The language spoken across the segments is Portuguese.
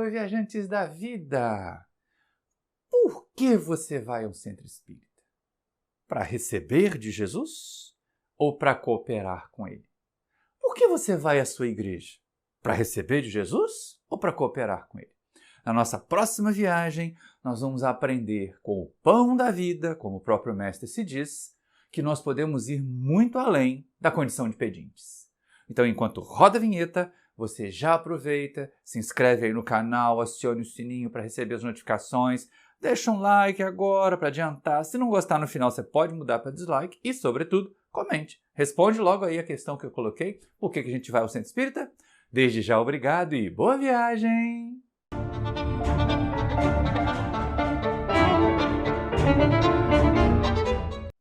oi, viajantes da vida! Por que você vai a um centro espírita? Para receber de Jesus ou para cooperar com ele? Por que você vai à sua igreja? Para receber de Jesus ou para cooperar com ele? Na nossa próxima viagem, nós vamos aprender com o pão da vida, como o próprio mestre se diz, que nós podemos ir muito além da condição de pedintes. Então, enquanto roda a vinheta, você já aproveita, se inscreve aí no canal, acione o sininho para receber as notificações, deixa um like agora para adiantar. Se não gostar no final, você pode mudar para dislike e, sobretudo, comente. Responde logo aí a questão que eu coloquei. Por que a gente vai ao Centro Espírita? Desde já, obrigado e boa viagem!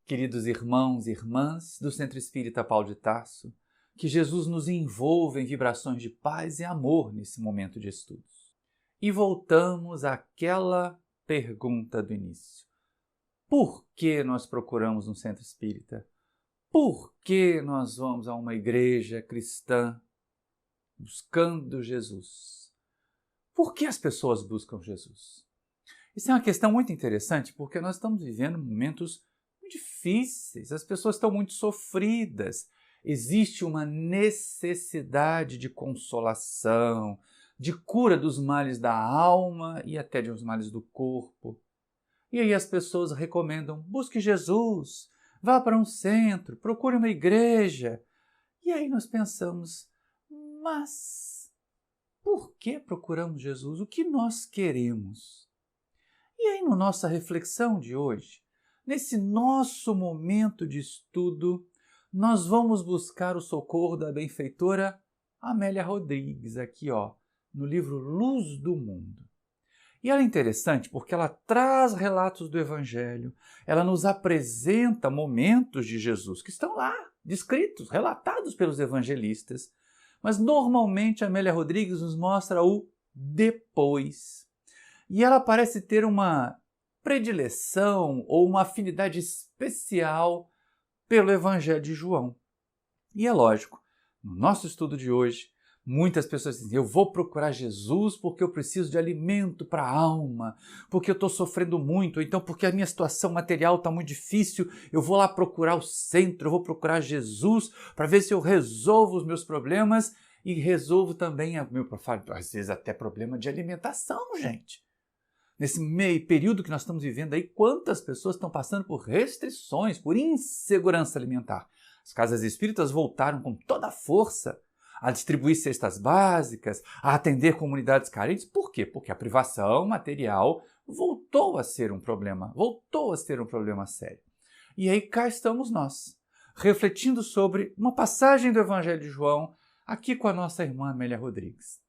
Queridos irmãos e irmãs do Centro Espírita Paulo de Tarso, que Jesus nos envolva em vibrações de paz e amor nesse momento de estudos. E voltamos àquela pergunta do início. Por que nós procuramos um centro espírita? Por que nós vamos a uma igreja cristã buscando Jesus? Por que as pessoas buscam Jesus? Isso é uma questão muito interessante porque nós estamos vivendo momentos muito difíceis, as pessoas estão muito sofridas. Existe uma necessidade de consolação, de cura dos males da alma e até dos males do corpo. E aí as pessoas recomendam, busque Jesus, vá para um centro, procure uma igreja. E aí nós pensamos, mas por que procuramos Jesus? O que nós queremos? E aí na nossa reflexão de hoje, nesse nosso momento de estudo, nós vamos buscar o socorro da benfeitora Amélia Rodrigues, aqui no livro Luz do Mundo. E ela é interessante porque ela traz relatos do Evangelho, ela nos apresenta momentos de Jesus que estão lá, descritos, relatados pelos evangelistas, mas normalmente a Amélia Rodrigues nos mostra o depois. E ela parece ter uma predileção ou uma afinidade especial pelo Evangelho de João. E é lógico, no nosso estudo de hoje, muitas pessoas dizem, eu vou procurar Jesus porque eu preciso de alimento para a alma, porque eu estou sofrendo muito, ou então porque a minha situação material está muito difícil, eu vou lá procurar o centro, eu vou procurar Jesus para ver se eu resolvo os meus problemas e resolvo também, às vezes até problema de alimentação, gente. Nesse meio período que nós estamos vivendo aí, quantas pessoas estão passando por restrições, por insegurança alimentar? As casas espíritas voltaram com toda a força a distribuir cestas básicas, a atender comunidades carentes. Por quê? Porque a privação material voltou a ser um problema sério. E aí cá estamos nós, refletindo sobre uma passagem do Evangelho de João, aqui com a nossa irmã Amélia Rodrigues.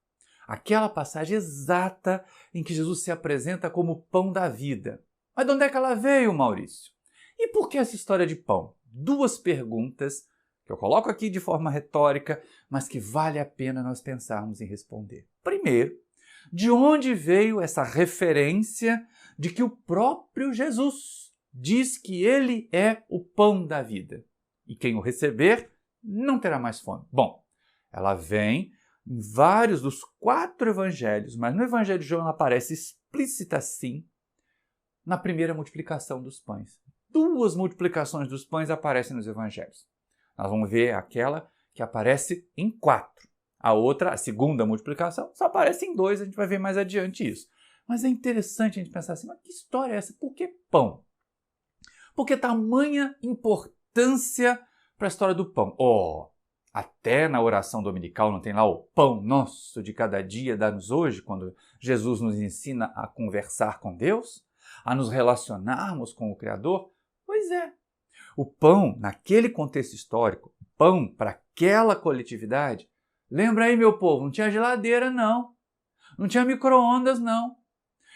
Aquela passagem exata em que Jesus se apresenta como o pão da vida. Mas de onde é que ela veio, Maurício? E por que essa história de pão? Duas perguntas que eu coloco aqui de forma retórica, mas que vale a pena nós pensarmos em responder. Primeiro, de onde veio essa referência de que o próprio Jesus diz que ele é o pão da vida? E quem o receber não terá mais fome. Bom, ela vem em vários dos 4 evangelhos, mas no Evangelho de João ela aparece explícita assim na primeira multiplicação dos pães. 2 multiplicações dos pães aparecem nos evangelhos. Nós vamos ver aquela que aparece em 4. A outra, a segunda multiplicação, só aparece em 2, a gente vai ver mais adiante isso. Mas é interessante a gente pensar assim, mas que história é essa? Por que pão? Por que tamanha importância para a história do pão? Até na oração dominical não tem lá o pão nosso de cada dia dá-nos hoje, quando Jesus nos ensina a conversar com Deus, a nos relacionarmos com o Criador? Pois é. O pão, naquele contexto histórico, o pão para aquela coletividade, lembra aí, meu povo, não tinha geladeira, não. Não tinha micro-ondas, não.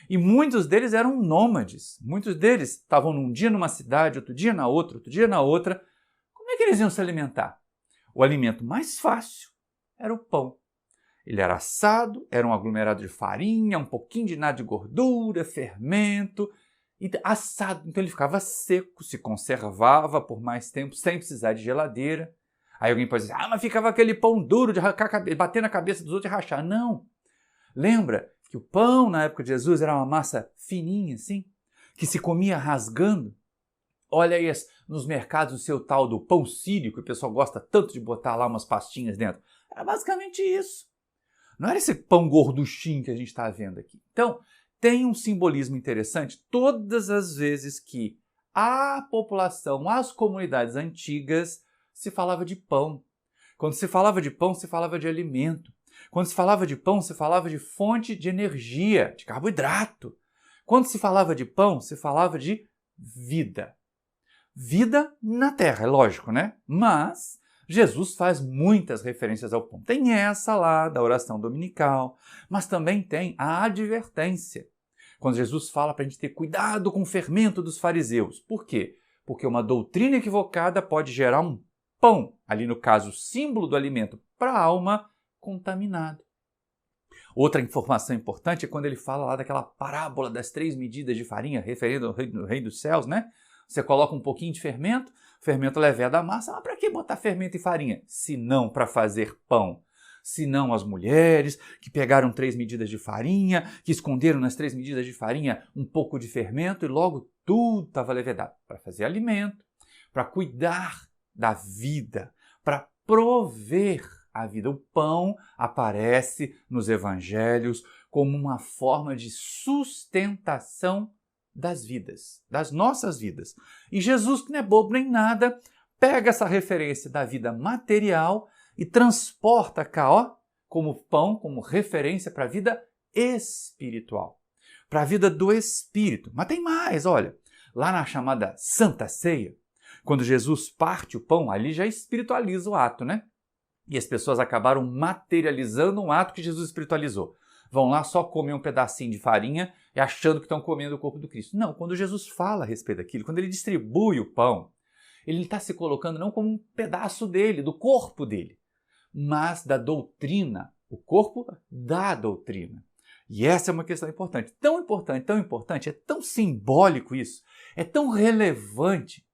E muitos deles eram nômades. Muitos deles estavam num dia numa cidade, outro dia na outra, outro dia na outra. Como é que eles iam se alimentar? O alimento mais fácil era o pão. Ele era assado, era um aglomerado de farinha, um pouquinho de nada de gordura, fermento, e assado. Então ele ficava seco, se conservava por mais tempo, sem precisar de geladeira. Aí alguém pode dizer, mas ficava aquele pão duro de bater na cabeça dos outros e rachar. Não. Lembra que o pão na época de Jesus era uma massa fininha assim, que se comia rasgando. Olha aí nos mercados o seu tal do pão sírio, que o pessoal gosta tanto de botar lá umas pastinhas dentro. Era basicamente isso. Não era esse pão gorduchinho que a gente está vendo aqui. Então, tem um simbolismo interessante todas as vezes que a população, as comunidades antigas, se falava de pão. Quando se falava de pão, se falava de alimento. Quando se falava de pão, se falava de fonte de energia, de carboidrato. Quando se falava de pão, se falava de vida. Vida na terra, é lógico, né? Mas Jesus faz muitas referências ao pão. Tem essa lá da oração dominical, mas também tem a advertência. Quando Jesus fala para a gente ter cuidado com o fermento dos fariseus. Por quê? Porque uma doutrina equivocada pode gerar um pão, ali no caso, o símbolo do alimento para a alma, contaminado. Outra informação importante é quando ele fala lá daquela parábola das 3 medidas de farinha, referindo ao reino dos céus, né? Você coloca um pouquinho de fermento, o fermento leveda a massa, mas para que botar fermento e farinha? Se não para fazer pão. Se não as mulheres que pegaram 3 medidas de farinha, que esconderam nas 3 medidas de farinha um pouco de fermento e logo tudo estava levedado. Para fazer alimento, para cuidar da vida, para prover a vida. O pão aparece nos evangelhos como uma forma de sustentação das vidas, das nossas vidas. E Jesus, que não é bobo nem nada, pega essa referência da vida material e transporta cá, ó, como pão, como referência para a vida espiritual, para a vida do Espírito. Mas tem mais, olha, lá na chamada Santa Ceia, quando Jesus parte o pão, ali já espiritualiza o ato, né? E as pessoas acabaram materializando um ato que Jesus espiritualizou. Vão lá só comer um pedacinho de farinha e achando que estão comendo o corpo do Cristo. Não, quando Jesus fala a respeito daquilo, quando ele distribui o pão, ele está se colocando não como um pedaço dele, do corpo dele, mas da doutrina, o corpo da doutrina. E essa é uma questão importante, tão importante, é tão simbólico isso, é tão relevante,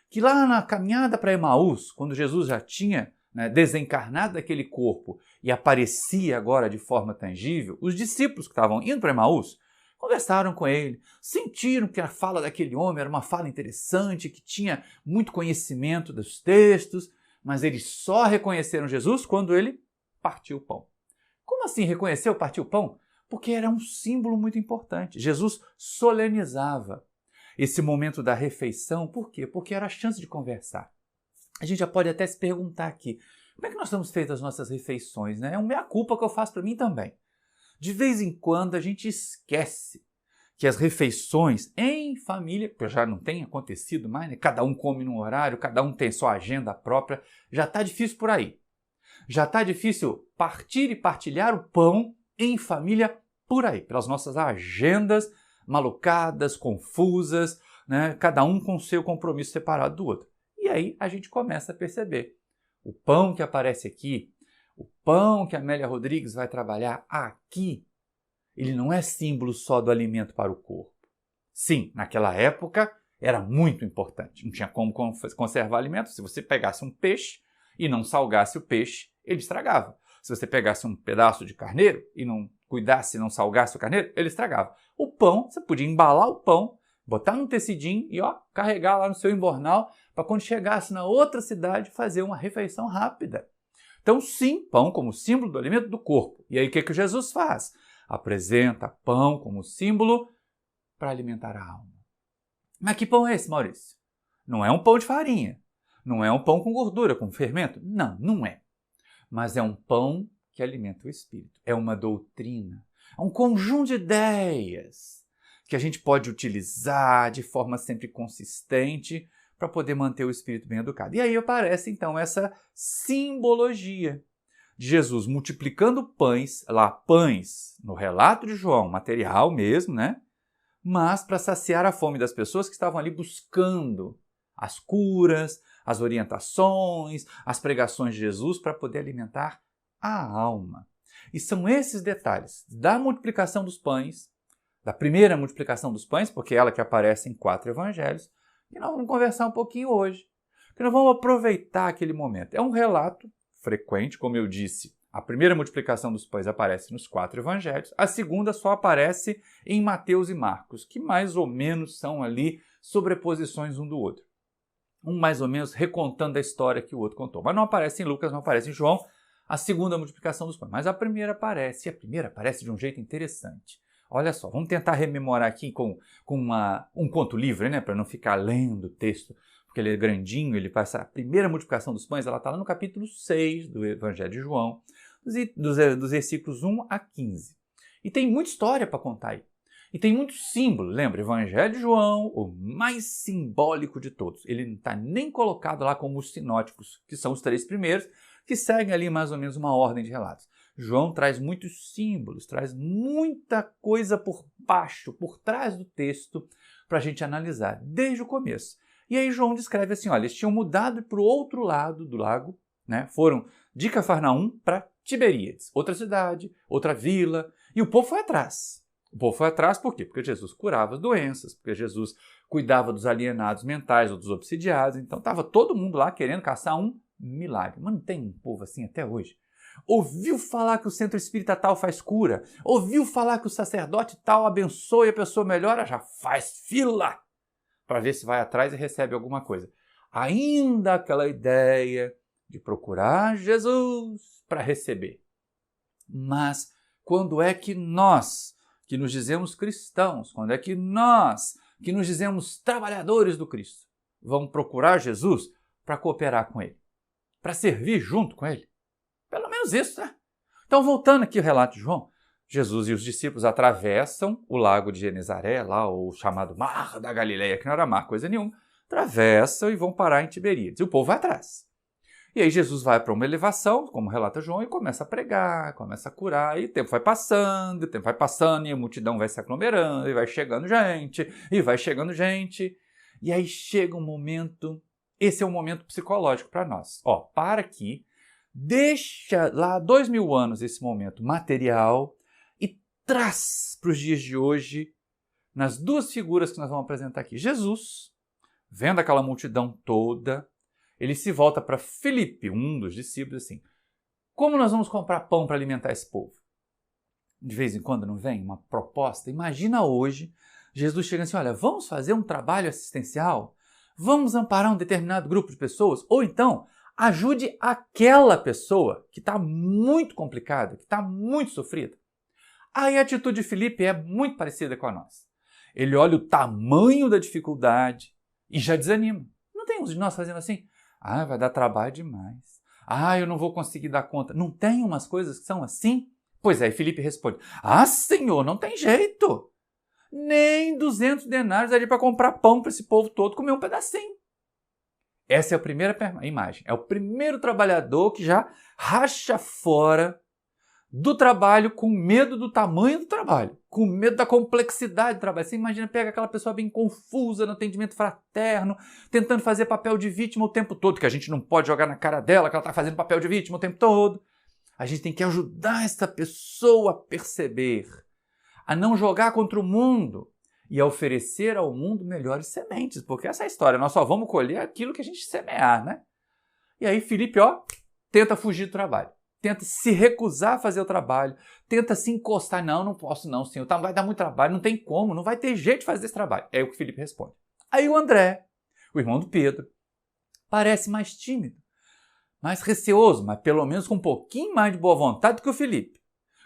que lá na caminhada para Emaús, quando Jesus já tinha desencarnado daquele corpo e aparecia agora de forma tangível, os discípulos que estavam indo para Emaús conversaram com ele, sentiram que a fala daquele homem era uma fala interessante, que tinha muito conhecimento dos textos, mas eles só reconheceram Jesus quando ele partiu o pão. Como assim reconheceu, partiu o pão? Porque era um símbolo muito importante. Jesus solenizava esse momento da refeição. Por quê? Porque era a chance de conversar. A gente já pode até se perguntar aqui, como é que nós estamos feitas as nossas refeições, né? É uma meia-culpa que eu faço para mim também. De vez em quando a gente esquece que as refeições em família, que já não tem acontecido mais, né? Cada um come num horário, cada um tem sua agenda própria, já está difícil por aí. Já está difícil partir e partilhar o pão em família por aí, pelas nossas agendas malucadas, confusas, né? Cada um com o seu compromisso separado do outro. E aí a gente começa a perceber. O pão que aparece aqui, o pão que a Amélia Rodrigues vai trabalhar aqui, ele não é símbolo só do alimento para o corpo. Sim, naquela época era muito importante. Não tinha como conservar alimento. Se você pegasse um peixe e não salgasse o peixe, ele estragava. Se você pegasse um pedaço de carneiro e não cuidasse, não salgasse o carneiro, ele estragava. O pão, você podia embalar o pão, botar num tecidinho e carregar lá no seu embornal para quando chegasse na outra cidade fazer uma refeição rápida. Então sim, pão como símbolo do alimento do corpo. E aí o que Jesus faz? Apresenta pão como símbolo para alimentar a alma. Mas que pão é esse, Maurício? Não é um pão de farinha. Não é um pão com gordura, com fermento. Não, não é. Mas é um pão que alimenta o espírito. É uma doutrina. É um conjunto de ideias que a gente pode utilizar de forma sempre consistente para poder manter o espírito bem educado. E aí aparece então essa simbologia de Jesus multiplicando pães no relato de João, material mesmo, né? Mas para saciar a fome das pessoas que estavam ali buscando as curas, as orientações, as pregações de Jesus para poder alimentar a alma. E são esses detalhes da multiplicação dos pães, da primeira multiplicação dos pães, porque é ela que aparece em 4 evangelhos, que nós vamos conversar um pouquinho hoje, que nós vamos aproveitar aquele momento. É um relato frequente, como eu disse, A primeira multiplicação dos pães aparece nos 4 evangelhos, a segunda só aparece em Mateus e Marcos, que mais ou menos são ali sobreposições um do outro. Um mais ou menos recontando a história que o outro contou. Mas não aparece em Lucas, não aparece em João, a segunda multiplicação dos pães. Mas a primeira aparece, e a primeira aparece de um jeito interessante. Olha só, vamos tentar rememorar aqui com um conto livre, né, para não ficar lendo o texto, porque ele é grandinho, ele passa a primeira multiplicação dos pães, ela está lá no capítulo 6 do Evangelho de João, dos versículos 1 a 15. E tem muita história para contar aí. E tem muito símbolo. Lembra, Evangelho de João, o mais simbólico de todos. Ele não está nem colocado lá como os sinóticos, que são os 3 primeiros, que seguem ali mais ou menos uma ordem de relatos. João traz muitos símbolos, traz muita coisa por baixo, por trás do texto, para a gente analisar, desde o começo. E aí João descreve assim, olha, eles tinham mudado para o outro lado do lago, né? Foram de Cafarnaum para Tiberíades, outra cidade, outra vila, e o povo foi atrás. O povo foi atrás por quê? Porque Jesus curava as doenças, porque Jesus cuidava dos alienados mentais ou dos obsidiados, então estava todo mundo lá querendo caçar um milagre. Mas não tem um povo assim até hoje? Ouviu falar que o centro espírita tal faz cura? Ouviu falar que o sacerdote tal abençoa e a pessoa melhora? Já faz fila para ver se vai atrás e recebe alguma coisa. Ainda aquela ideia de procurar Jesus para receber. Mas quando é que nós, que nos dizemos cristãos, quando é que nós, que nos dizemos trabalhadores do Cristo, vamos procurar Jesus para cooperar com Ele, para servir junto com Ele? Pelo menos isso, né? Então, voltando aqui ao relato de João, Jesus e os discípulos atravessam o lago de Genezaré, lá o chamado Mar da Galileia, que não era mar, coisa nenhuma, atravessam e vão parar em Tiberíades. E o povo vai atrás. E aí Jesus vai para uma elevação, como relata João, e começa a pregar, começa a curar, e o tempo vai passando, e a multidão vai se aglomerando, e vai chegando gente, E aí chega um momento, esse é um momento psicológico para nós. Ó, para aqui, deixa lá 2000 anos esse momento material e traz para os dias de hoje, nas 2 figuras que nós vamos apresentar aqui. Jesus, vendo aquela multidão toda, ele se volta para Filipe, um dos discípulos, assim, como nós vamos comprar pão para alimentar esse povo? De vez em quando não vem uma proposta? Imagina hoje, Jesus chega assim, olha, vamos fazer um trabalho assistencial? Vamos amparar um determinado grupo de pessoas? Ou então, ajude aquela pessoa que está muito complicada, que está muito sofrida. Aí a atitude de Filipe é muito parecida com a nossa. Ele olha o tamanho da dificuldade e já desanima. Não tem uns de nós fazendo assim? Ah, vai dar trabalho demais. Ah, eu não vou conseguir dar conta. Não tem umas coisas que são assim? Pois é, e Filipe responde, ah, Senhor, não tem jeito. Nem 200 denários daria para comprar pão para esse povo todo comer um pedacinho. Essa é a primeira imagem. É o primeiro trabalhador que já racha fora do trabalho com medo do tamanho do trabalho, com medo da complexidade do trabalho. Você imagina, pega aquela pessoa bem confusa no atendimento fraterno, tentando fazer papel de vítima o tempo todo, que a gente não pode jogar na cara dela que ela está fazendo papel de vítima o tempo todo. A gente tem que ajudar essa pessoa a perceber, a não jogar contra o mundo e a oferecer ao mundo melhores sementes, porque essa é a história, nós só vamos colher aquilo que a gente semear, né? E aí Filipe, tenta fugir do trabalho. Tenta se recusar a fazer o trabalho, tenta se encostar. Não, não posso não, senhor, vai dar muito trabalho, não tem como, não vai ter jeito de fazer esse trabalho. É o que Filipe responde. Aí o André, o irmão do Pedro, parece mais tímido, mais receoso, mas pelo menos com um pouquinho mais de boa vontade do que o Filipe.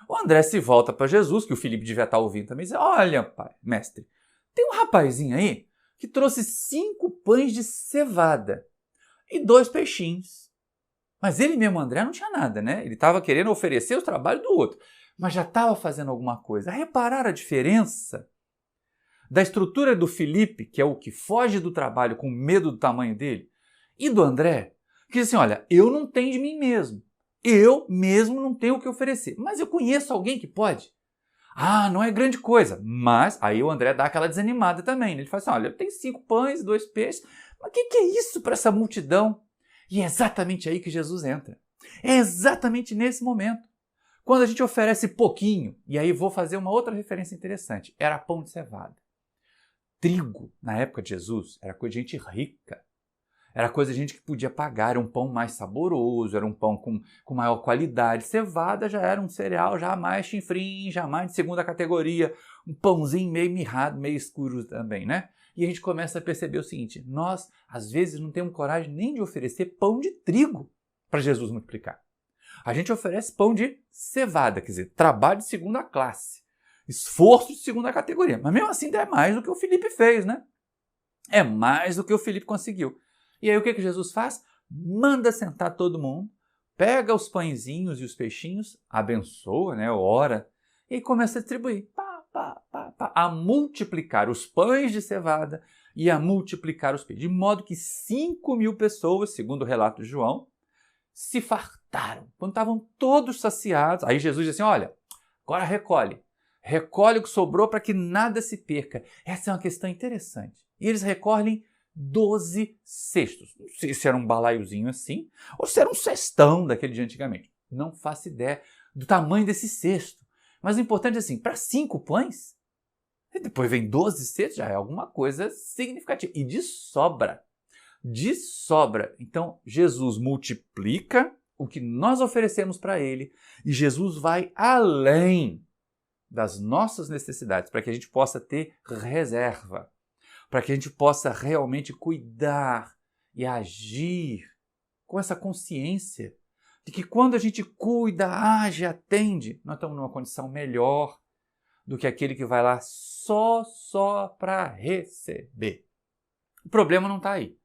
O André se volta para Jesus, que o Filipe devia estar ouvindo também, e diz, olha, pai, mestre, tem um rapazinho aí que trouxe 5 pães de cevada e 2 peixinhos. Mas ele mesmo, André, não tinha nada, né? Ele estava querendo oferecer o trabalho do outro, mas já estava fazendo alguma coisa. Repararam a diferença da estrutura do Filipe, que é o que foge do trabalho com medo do tamanho dele, e do André, que diz assim, olha, eu não tenho de mim mesmo. Eu mesmo não tenho o que oferecer, mas eu conheço alguém que pode. Ah, não é grande coisa, mas aí o André dá aquela desanimada também. Né? Ele fala assim, olha, eu tenho 5 pães e 2 peixes, mas o que é isso para essa multidão? E é exatamente aí que Jesus entra. É exatamente nesse momento. Quando a gente oferece pouquinho, e aí vou fazer uma outra referência interessante, era pão de cevada. Trigo, na época de Jesus, era coisa de gente rica. Era coisa de gente que podia pagar, era um pão mais saboroso, era um pão com maior qualidade. Cevada já era um cereal já mais chinfrim, já mais de segunda categoria, um pãozinho meio mirrado, meio escuro também, né? E a gente começa a perceber o seguinte, nós às vezes não temos coragem nem de oferecer pão de trigo para Jesus multiplicar. A gente oferece pão de cevada, quer dizer, trabalho de segunda classe, esforço de segunda categoria. Mas mesmo assim é mais do que o Felipe fez, né? É mais do que o Felipe conseguiu. E aí o que Jesus faz? Manda sentar todo mundo, pega os pãezinhos e os peixinhos, abençoa, né, ora, e começa a distribuir, a multiplicar os pães de cevada e a multiplicar os peixes. De modo que 5.000 pessoas, segundo o relato de João, se fartaram. Quando estavam todos saciados, aí Jesus diz assim, olha, agora recolhe o que sobrou para que nada se perca. Essa é uma questão interessante. E eles recolhem 12 cestos. Não sei se era um balaiozinho assim, ou se era um cestão daquele de antigamente. Não faço ideia do tamanho desse cesto. Mas o importante é assim, para 5 pães, e depois vem 12 cestos, já é alguma coisa significativa. E de sobra. De sobra. Então, Jesus multiplica o que nós oferecemos para Ele e Jesus vai além das nossas necessidades para que a gente possa ter reserva, para que a gente possa realmente cuidar e agir com essa consciência de que quando a gente cuida, age, atende, nós estamos numa condição melhor do que aquele que vai lá só para receber. O problema não está aí.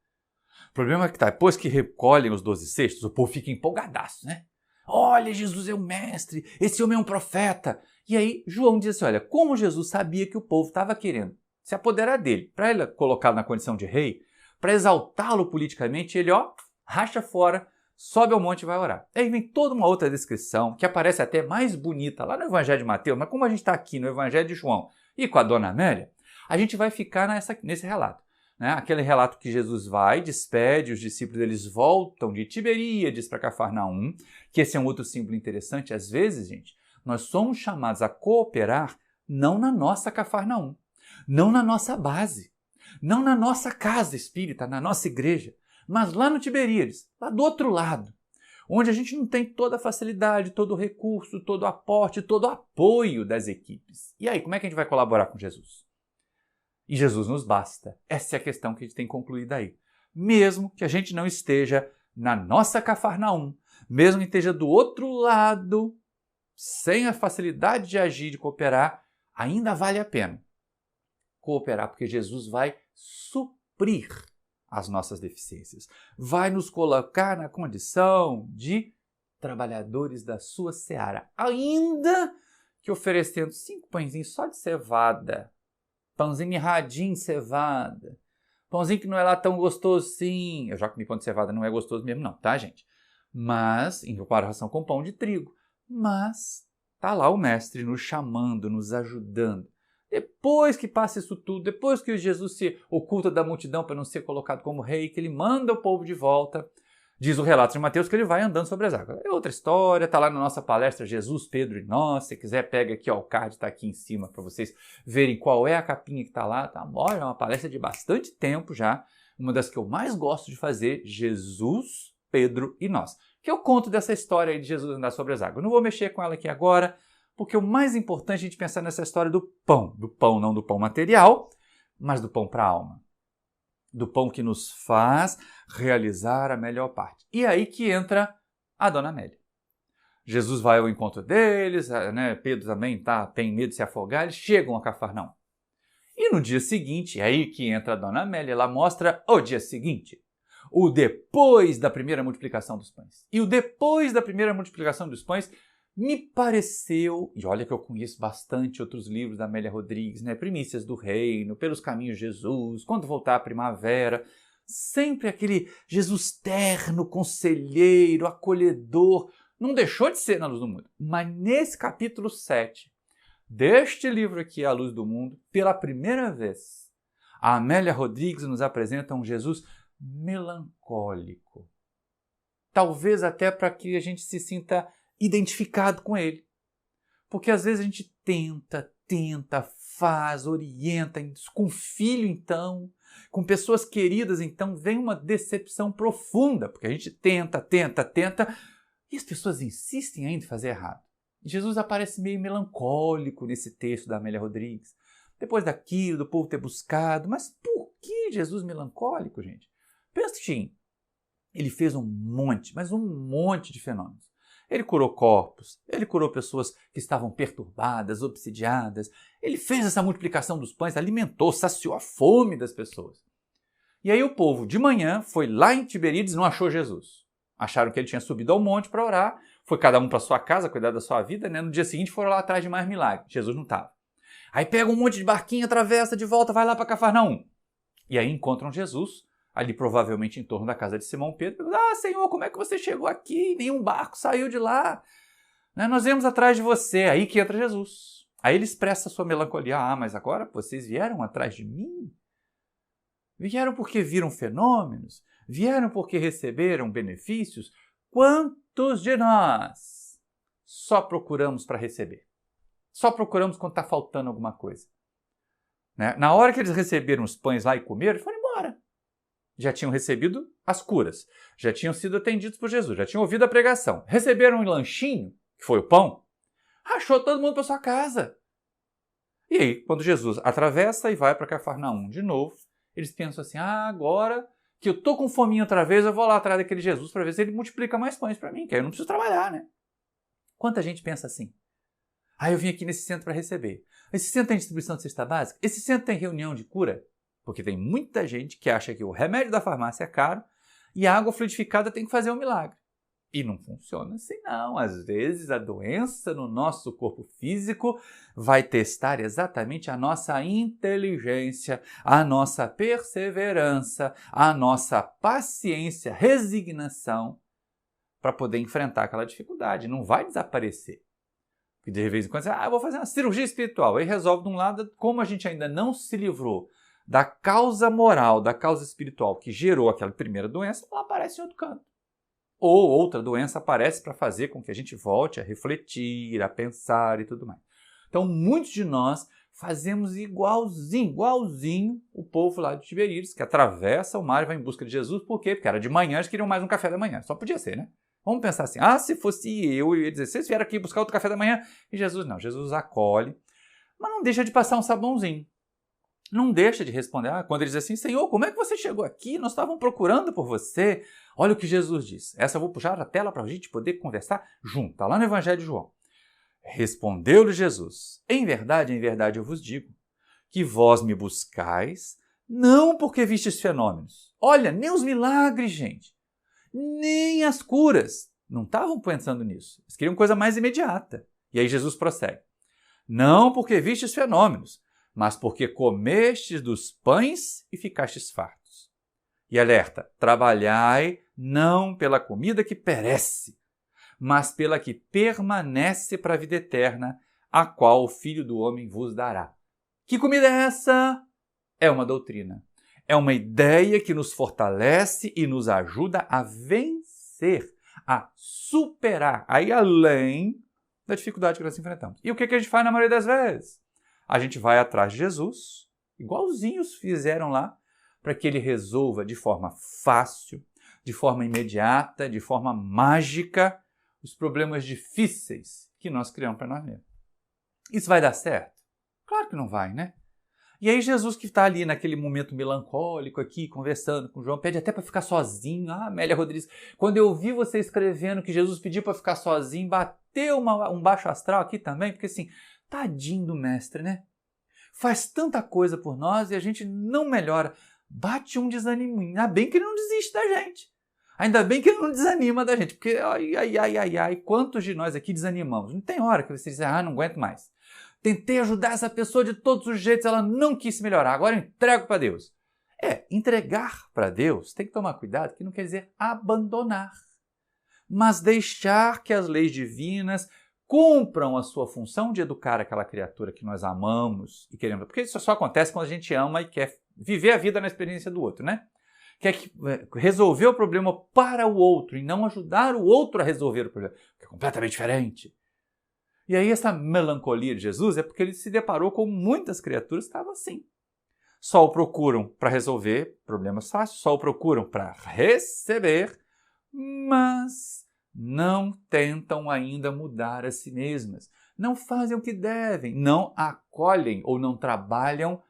O problema é que depois que recolhem os 12 cestos, o povo fica empolgadaço, né? Olha, Jesus é o mestre, esse homem é um profeta. E aí João diz assim, olha, como Jesus sabia que o povo estava querendo se apoderar dele, para ele colocá-lo na condição de rei, para exaltá-lo politicamente, ele, racha fora, sobe ao monte e vai orar. Aí vem toda uma outra descrição, que aparece até mais bonita lá no Evangelho de Mateus, mas como a gente está aqui no Evangelho de João e com a Dona Amélia, a gente vai ficar nesse relato. Né? Aquele relato que Jesus vai, despede, os discípulos eles voltam de Tiberíades para Cafarnaum, que esse é um outro símbolo interessante. Às vezes, gente, nós somos chamados a cooperar não na nossa Cafarnaum, não na nossa base, não na nossa casa espírita, na nossa igreja, mas lá no Tiberíades, lá do outro lado, onde a gente não tem toda a facilidade, todo o recurso, todo o aporte, todo o apoio das equipes. E aí, como é que a gente vai colaborar com Jesus? E Jesus nos basta. Essa é a questão que a gente tem concluído aí. Mesmo que a gente não esteja na nossa Cafarnaum, mesmo que esteja do outro lado, sem a facilidade de agir, de cooperar, ainda vale a pena cooperar, porque Jesus vai suprir as nossas deficiências. Vai nos colocar na condição de trabalhadores da sua seara. Ainda que oferecendo 5 pãezinhos só de cevada, pãozinho mirradinho de cevada, pãozinho que não é lá tão gostoso assim. Eu já comi pão de cevada, não é gostoso mesmo não, tá, gente? Mas, em comparação com pão de trigo. Mas, tá lá o mestre nos chamando, nos ajudando. Depois que passa isso tudo, depois que Jesus se oculta da multidão para não ser colocado como rei, que ele manda o povo de volta, diz o relato de Mateus que ele vai andando sobre as águas. É outra história, está lá na nossa palestra Jesus, Pedro e Nós. Se quiser, pega aqui, o card está aqui em cima para vocês verem qual é a capinha que está lá. Tá? Olha, é uma palestra de bastante tempo já, uma das que eu mais gosto de fazer, Jesus, Pedro e Nós. Que eu conto dessa história aí de Jesus andar sobre as águas. Eu não vou mexer com ela aqui agora, porque o mais importante é a gente pensar nessa história do pão não do pão material, mas do pão para a alma. Do pão que nos faz realizar a melhor parte. E aí que entra a Dona Amélia. Jesus vai ao encontro deles, né? Pedro também tem medo de se afogar, eles chegam a Cafarnaum. E no dia seguinte, é aí que entra a Dona Amélia, ela mostra o dia seguinte, o depois da primeira multiplicação dos pães. E o depois da primeira multiplicação dos pães me pareceu, e olha que eu conheço bastante outros livros da Amélia Rodrigues, né? Primícias do Reino, Pelos Caminhos de Jesus, Quando Voltar a Primavera, sempre aquele Jesus terno, conselheiro, acolhedor, não deixou de ser na Luz do Mundo. Mas nesse capítulo 7 deste livro aqui, A Luz do Mundo, pela primeira vez, a Amélia Rodrigues nos apresenta um Jesus melancólico. Talvez até para que a gente se sinta identificado com ele. Porque às vezes a gente tenta, faz, orienta, com filho então, Com pessoas queridas, então, vem uma decepção profunda, porque a gente tenta, e as pessoas insistem ainda em fazer errado. Jesus aparece meio melancólico nesse texto da Amélia Rodrigues. Depois daquilo, do povo ter buscado. Mas por que Jesus melancólico, gente? Pensa que ele fez um monte, mas um monte de fenômenos. Ele curou corpos, ele curou pessoas que estavam perturbadas, obsidiadas. Ele fez essa multiplicação dos pães, alimentou, saciou a fome das pessoas. E aí o povo de manhã foi lá em Tiberíades e não achou Jesus. Acharam que ele tinha subido ao monte para orar, foi cada um para sua casa, cuidar da sua vida, né? No dia seguinte foram lá atrás de mais milagres. Jesus não estava. Aí pega um monte de barquinho, atravessa de volta, vai lá para Cafarnaum. E aí encontram Jesus, ali provavelmente em torno da casa de Simão Pedro. Senhor, como é que você chegou aqui? Nenhum barco saiu de lá. Nós viemos atrás de você. Aí que entra Jesus. Aí ele expressa a sua melancolia. Mas agora vocês vieram atrás de mim? Vieram porque viram fenômenos? Vieram porque receberam benefícios? Quantos de nós só procuramos para receber? Só procuramos quando está faltando alguma coisa. Né? Na hora que eles receberam os pães lá e comeram, eles foram embora. Já tinham recebido as curas, já tinham sido atendidos por Jesus, já tinham ouvido a pregação. Receberam um lanchinho, que foi o pão, achou todo mundo para sua casa. E aí, quando Jesus atravessa e vai para Cafarnaum de novo, eles pensam assim, agora que eu tô com fominha outra vez, eu vou lá atrás daquele Jesus para ver se ele multiplica mais pães para mim, que aí eu não preciso trabalhar, né? Quanta gente pensa assim? Eu vim aqui nesse centro para receber. Esse centro tem distribuição de cesta básica? Esse centro tem reunião de cura? Porque tem muita gente que acha que o remédio da farmácia é caro e a água fluidificada tem que fazer um milagre. E não funciona assim, não. Às vezes a doença no nosso corpo físico vai testar exatamente a nossa inteligência, a nossa perseverança, a nossa paciência, resignação para poder enfrentar aquela dificuldade. Não vai desaparecer. Porque de vez em quando você eu vou fazer uma cirurgia espiritual. Aí resolve de um lado, como a gente ainda não se livrou da causa moral, da causa espiritual que gerou aquela primeira doença, ela aparece em outro canto. Ou outra doença aparece para fazer com que a gente volte a refletir, a pensar e tudo mais. Então, muitos de nós fazemos igualzinho o povo lá de Tiberíades, que atravessa o mar e vai em busca de Jesus. Por quê? Porque era de manhã, eles queriam mais um café da manhã. Só podia ser, né? Vamos pensar assim, se fosse eu ia dizer, vocês vieram aqui buscar outro café da manhã? E Jesus não, Jesus acolhe, mas não deixa de passar um sabãozinho. Não deixa de responder, quando ele diz assim, Senhor, como é que você chegou aqui? Nós estávamos procurando por você. Olha o que Jesus diz. Essa eu vou puxar a tela para a gente poder conversar junto. Está lá no Evangelho de João. Respondeu-lhe Jesus, em verdade eu vos digo, que vós me buscais, não porque vistes fenômenos. Olha, nem os milagres, gente, nem as curas. Não estavam pensando nisso. Eles queriam coisa mais imediata. E aí Jesus prossegue. Não porque vistes fenômenos, mas porque comestes dos pães e ficastes fartos. E alerta, trabalhai não pela comida que perece, mas pela que permanece para a vida eterna, a qual o Filho do Homem vos dará. Que comida é essa? É uma doutrina. É uma ideia que nos fortalece e nos ajuda a vencer, a superar, a ir além da dificuldade que nós enfrentamos. E o que a gente faz na maioria das vezes? A gente vai atrás de Jesus, igualzinhos fizeram lá, para que ele resolva de forma fácil, de forma imediata, de forma mágica, os problemas difíceis que nós criamos para nós mesmos. Isso vai dar certo? Claro que não vai, né? E aí Jesus que está ali naquele momento melancólico aqui, conversando com João, pede até para ficar sozinho. Amélia Rodrigues, quando eu vi você escrevendo que Jesus pediu para ficar sozinho, bateu um baixo astral aqui também, porque assim, tadinho do mestre, né? Faz tanta coisa por nós e a gente não melhora. Bate um desânimo. Ainda bem que ele não desiste da gente. Ainda bem que ele não desanima da gente. Porque, quantos de nós aqui desanimamos? Não tem hora que você diz, não aguento mais. Tentei ajudar essa pessoa de todos os jeitos, ela não quis se melhorar. Agora eu entrego para Deus. Entregar para Deus, tem que tomar cuidado, que não quer dizer abandonar. Mas deixar que as leis divinas cumpram a sua função de educar aquela criatura que nós amamos e queremos. Porque isso só acontece quando a gente ama e quer viver a vida na experiência do outro, né? Quer resolver o problema para o outro e não ajudar o outro a resolver o problema, que é completamente diferente. E aí essa melancolia de Jesus é porque ele se deparou com muitas criaturas que estavam assim. Só o procuram para resolver problemas fáceis, só o procuram para receber, mas não tentam ainda mudar a si mesmas. Não fazem o que devem, não acolhem ou não trabalham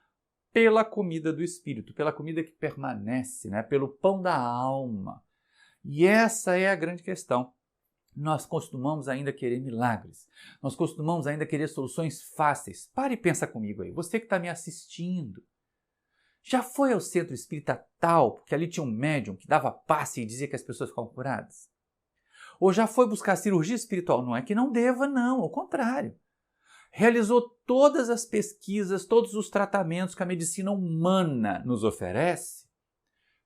pela comida do Espírito, pela comida que permanece, né? Pelo pão da alma. E essa é a grande questão. Nós costumamos ainda querer milagres, nós costumamos ainda querer soluções fáceis. Pare e pensa comigo aí, você que está me assistindo. Já foi ao centro espírita tal, porque ali tinha um médium que dava passe e dizia que as pessoas ficavam curadas? Ou já foi buscar cirurgia espiritual? Não é que não deva, não, ao contrário. Realizou todas as pesquisas, todos os tratamentos que a medicina humana nos oferece?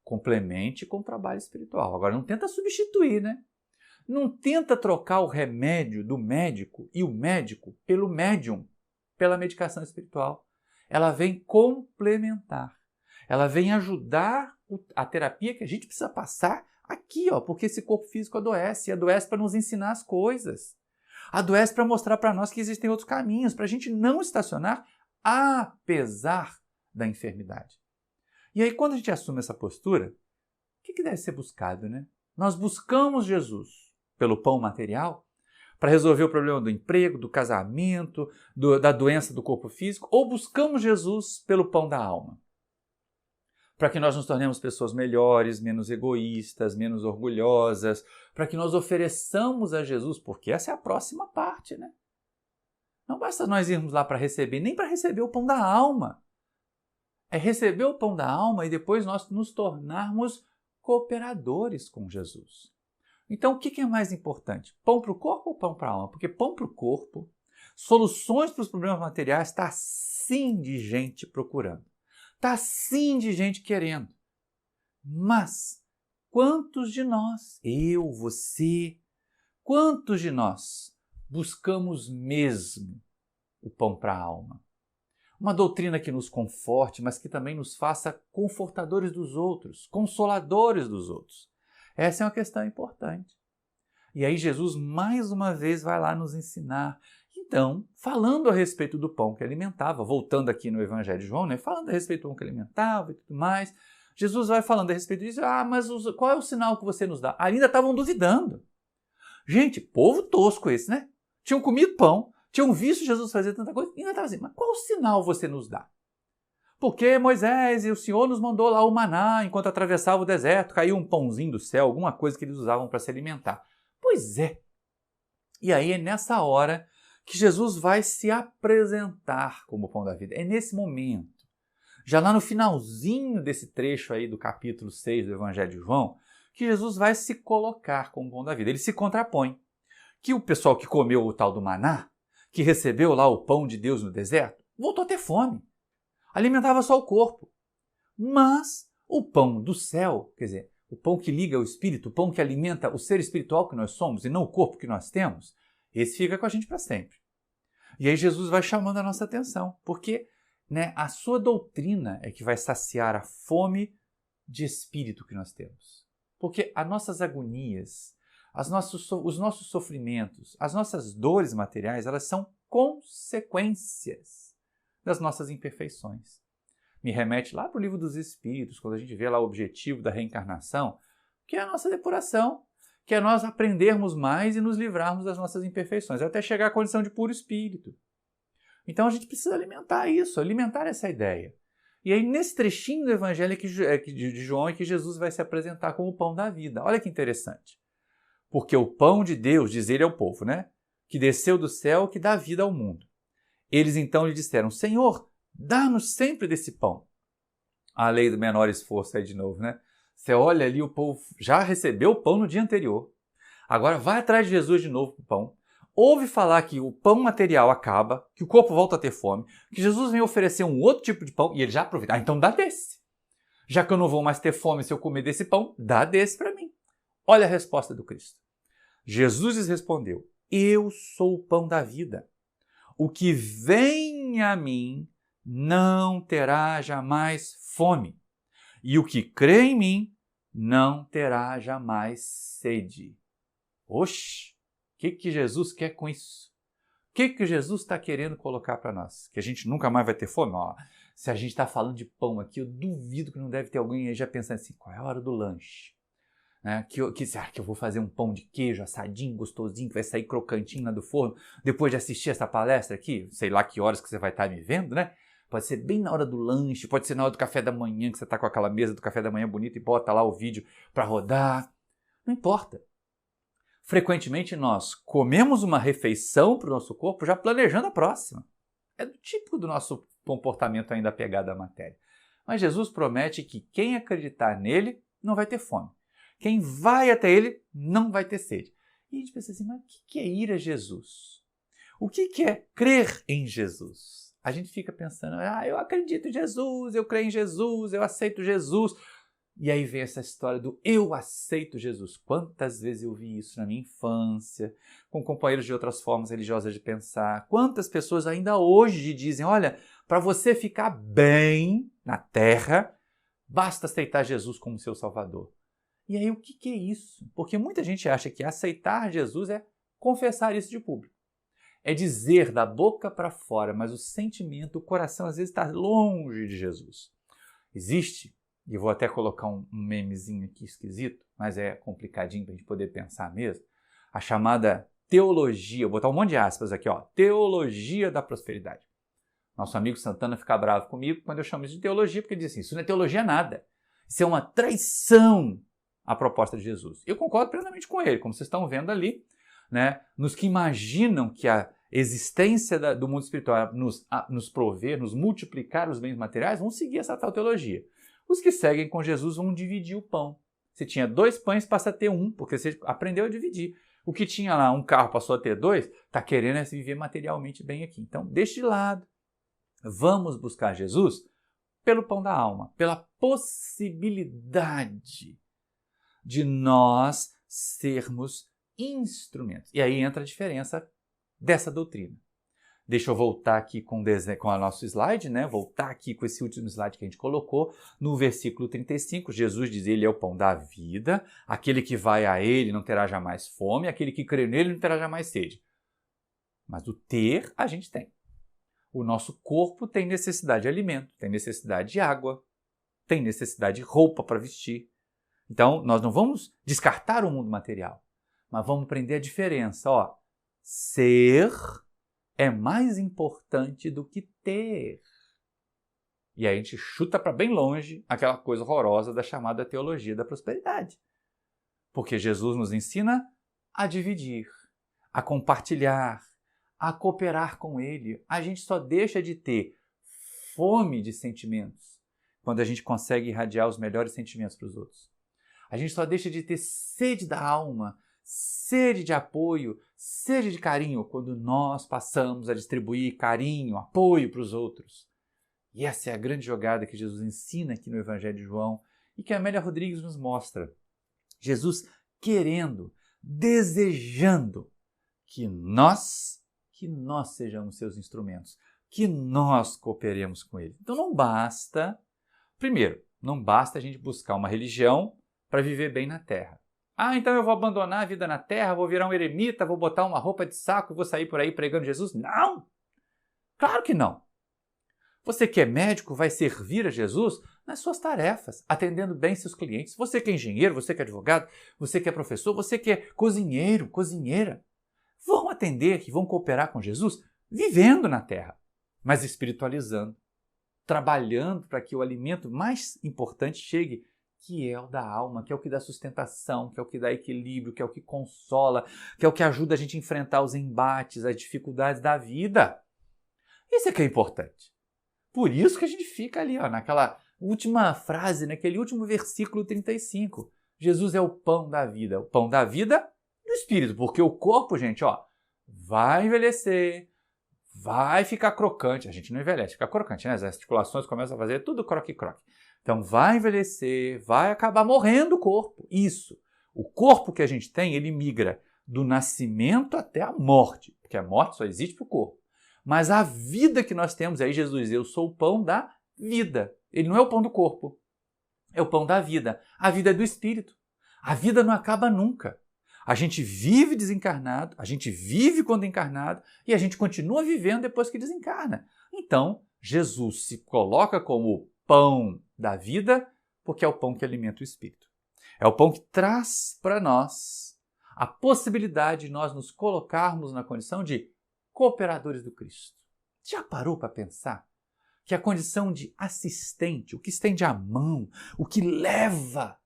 Complemente com o trabalho espiritual. Agora, não tenta substituir, né? Não tenta trocar o remédio do médico e o médico pelo médium, pela medicação espiritual. Ela vem complementar. Ela vem ajudar a terapia que a gente precisa passar aqui, ó, porque esse corpo físico adoece. E adoece para nos ensinar as coisas. Adoece para mostrar para nós que existem outros caminhos, para a gente não estacionar apesar da enfermidade. E aí, quando a gente assume essa postura, o que deve ser buscado, né? Nós buscamos Jesus pelo pão material para resolver o problema do emprego, do casamento, da doença do corpo físico, ou buscamos Jesus pelo pão da alma? Para que nós nos tornemos pessoas melhores, menos egoístas, menos orgulhosas, para que nós ofereçamos a Jesus, porque essa é a próxima parte, né? Não basta nós irmos lá para receber, nem para receber o pão da alma. É receber o pão da alma e depois nós nos tornarmos cooperadores com Jesus. Então, o que é mais importante? Pão para o corpo ou pão para a alma? Porque pão para o corpo, soluções para os problemas materiais, está sim de gente procurando. Está sim de gente querendo. Mas quantos de nós, eu, você, quantos de nós buscamos mesmo o pão para a alma? Uma doutrina que nos conforte, mas que também nos faça confortadores dos outros, consoladores dos outros. Essa é uma questão importante. E aí Jesus mais uma vez vai lá nos ensinar. Então, falando a respeito do pão que alimentava, voltando aqui no Evangelho de João, né? Falando a respeito do pão que alimentava e tudo mais, Jesus vai falando a respeito disso. Mas qual é o sinal que você nos dá? Ainda estavam duvidando. Gente, povo tosco esse, né? Tinham comido pão, tinham visto Jesus fazer tanta coisa, e ainda estavam assim, mas qual sinal você nos dá? Porque Moisés e o Senhor nos mandou lá o maná enquanto atravessava o deserto, caiu um pãozinho do céu, alguma coisa que eles usavam para se alimentar. Pois é. E aí é nessa hora que Jesus vai se apresentar como o pão da vida. É nesse momento, já lá no finalzinho desse trecho aí do capítulo 6 do Evangelho de João, que Jesus vai se colocar como o pão da vida. Ele se contrapõe. Que o pessoal que comeu o tal do maná, que recebeu lá o pão de Deus no deserto, voltou a ter fome. Alimentava só o corpo. Mas o pão do céu, quer dizer, o pão que liga o espírito, o pão que alimenta o ser espiritual que nós somos e não o corpo que nós temos, esse fica com a gente para sempre. E aí Jesus vai chamando a nossa atenção, porque a sua doutrina é que vai saciar a fome de espírito que nós temos. Porque as nossas agonias, os nossos sofrimentos, as nossas dores materiais, elas são consequências das nossas imperfeições. Me remete lá para o Livro dos Espíritos, quando a gente vê lá o objetivo da reencarnação, que é a nossa depuração, que é nós aprendermos mais e nos livrarmos das nossas imperfeições, até chegar à condição de puro espírito. Então a gente precisa alimentar isso, alimentar essa ideia. E aí nesse trechinho do Evangelho de João é que Jesus vai se apresentar como o pão da vida. Olha que interessante. Porque o pão de Deus, diz ele ao povo, que desceu do céu, que dá vida ao mundo. Eles então lhe disseram, Senhor, dá-nos sempre desse pão. A lei do menor esforço aí de novo, Você olha ali, o povo já recebeu o pão no dia anterior. Agora vai atrás de Jesus de novo com o pão. Ouve falar que o pão material acaba, que o corpo volta a ter fome, que Jesus vem oferecer um outro tipo de pão e ele já aproveita. Então dá desse. Já que eu não vou mais ter fome se eu comer desse pão, dá desse para mim. Olha a resposta do Cristo. Jesus lhes respondeu, eu sou o pão da vida. O que vem a mim não terá jamais fome, e o que crê em mim não terá jamais sede. Oxe, o que Jesus quer com isso? que Jesus está querendo colocar para nós? Que a gente nunca mais vai ter fome? Ó, se a gente está falando de pão aqui, eu duvido que não deve ter alguém aí já pensando assim, qual é a hora do lanche? Né? Será que eu vou fazer um pão de queijo assadinho, gostosinho, que vai sair crocantinho lá do forno, depois de assistir essa palestra aqui? Sei lá que horas que você vai estar me vendo, né? Pode ser bem na hora do lanche, pode ser na hora do café da manhã, que você está com aquela mesa do café da manhã bonita e bota lá o vídeo para rodar. Não importa. Frequentemente nós comemos uma refeição para o nosso corpo já planejando a próxima. É do tipo do nosso comportamento ainda apegado à matéria. Mas Jesus promete que quem acreditar nele não vai ter fome. Quem vai até ele não vai ter sede. E a gente pensa assim, mas o que é ir a Jesus? O que é crer em Jesus? A gente fica pensando, eu acredito em Jesus, eu creio em Jesus, eu aceito Jesus. E aí vem essa história do eu aceito Jesus. Quantas vezes eu vi isso na minha infância, com companheiros de outras formas religiosas de pensar. Quantas pessoas ainda hoje dizem, olha, para você ficar bem na terra, basta aceitar Jesus como seu Salvador. E aí o que é isso? Porque muita gente acha que aceitar Jesus é confessar isso de público. É dizer da boca para fora, mas o sentimento, o coração às vezes está longe de Jesus. Existe, e vou até colocar um memezinho aqui esquisito, mas é complicadinho para a gente poder pensar mesmo, a chamada teologia, vou botar um monte de aspas aqui, ó, teologia da prosperidade. Nosso amigo Santana fica bravo comigo quando eu chamo isso de teologia, porque ele diz assim, isso não é teologia nada, isso é uma traição à proposta de Jesus. Eu concordo plenamente com ele, como vocês estão vendo ali, né? Nos que imaginam que a existência do mundo espiritual nos prover, nos multiplicar os bens materiais, vão seguir essa tal teologia. Os que seguem com Jesus vão dividir o pão. Se tinha 2 pães, passa a ter 1, porque você aprendeu a dividir. O que tinha lá 1 carro passou a ter 2, está querendo viver materialmente bem aqui. Então, deixe de lado. Vamos buscar Jesus pelo pão da alma, pela possibilidade de nós sermos instrumentos. E aí entra a diferença dessa doutrina. Deixa eu voltar aqui com o nosso slide, né? Voltar aqui com esse último slide que a gente colocou. No versículo 35, Jesus diz, ele é o pão da vida, aquele que vai a ele não terá jamais fome, aquele que crê nele não terá jamais sede. Mas o ter, a gente tem. O nosso corpo tem necessidade de alimento, tem necessidade de água, tem necessidade de roupa para vestir. Então, nós não vamos descartar o mundo material, mas vamos aprender a diferença. Ó, ser é mais importante do que ter. E aí a gente chuta para bem longe aquela coisa horrorosa da chamada teologia da prosperidade. Porque Jesus nos ensina a dividir, a compartilhar, a cooperar com Ele. A gente só deixa de ter fome de sentimentos quando a gente consegue irradiar os melhores sentimentos para os outros. A gente só deixa de ter sede da alma, sede de apoio, sede de carinho, quando nós passamos a distribuir carinho, apoio para os outros. E essa é a grande jogada que Jesus ensina aqui no Evangelho de João e que a Amélia Rodrigues nos mostra. Jesus querendo, desejando que nós sejamos seus instrumentos, que nós cooperemos com Ele. Então não basta, primeiro, não basta a gente buscar uma religião para viver bem na Terra. Então eu vou abandonar a vida na Terra, vou virar um eremita, vou botar uma roupa de saco e vou sair por aí pregando Jesus? Não! Claro que não! Você que é médico vai servir a Jesus nas suas tarefas, atendendo bem seus clientes. Você que é engenheiro, você que é advogado, você que é professor, você que é cozinheiro, cozinheira, vão atender e vão cooperar com Jesus vivendo na Terra, mas espiritualizando, trabalhando para que o alimento mais importante chegue, que é o da alma, que é o que dá sustentação, que é o que dá equilíbrio, que é o que consola, que é o que ajuda a gente a enfrentar os embates, as dificuldades da vida. Isso é que é importante. Por isso que a gente fica ali, naquela última frase, naquele último versículo 35. Jesus é o pão da vida do Espírito, porque o corpo, gente, vai envelhecer, vai ficar crocante. A gente não envelhece, fica crocante, né? As articulações começam a fazer tudo croque-croque. Então vai envelhecer, vai acabar morrendo o corpo. Isso. O corpo que a gente tem, ele migra do nascimento até a morte, porque a morte só existe para o corpo. Mas a vida que nós temos, aí Jesus, eu sou o pão da vida. Ele não é o pão do corpo, é o pão da vida. A vida é do Espírito. A vida não acaba nunca. A gente vive desencarnado, a gente vive quando encarnado e a gente continua vivendo depois que desencarna. Então, Jesus se coloca como o pão da vida, porque é o pão que alimenta o espírito. É o pão que traz para nós a possibilidade de nós nos colocarmos na condição de cooperadores do Cristo. Já parou para pensar que a condição de assistente, o que estende a mão, o que leva,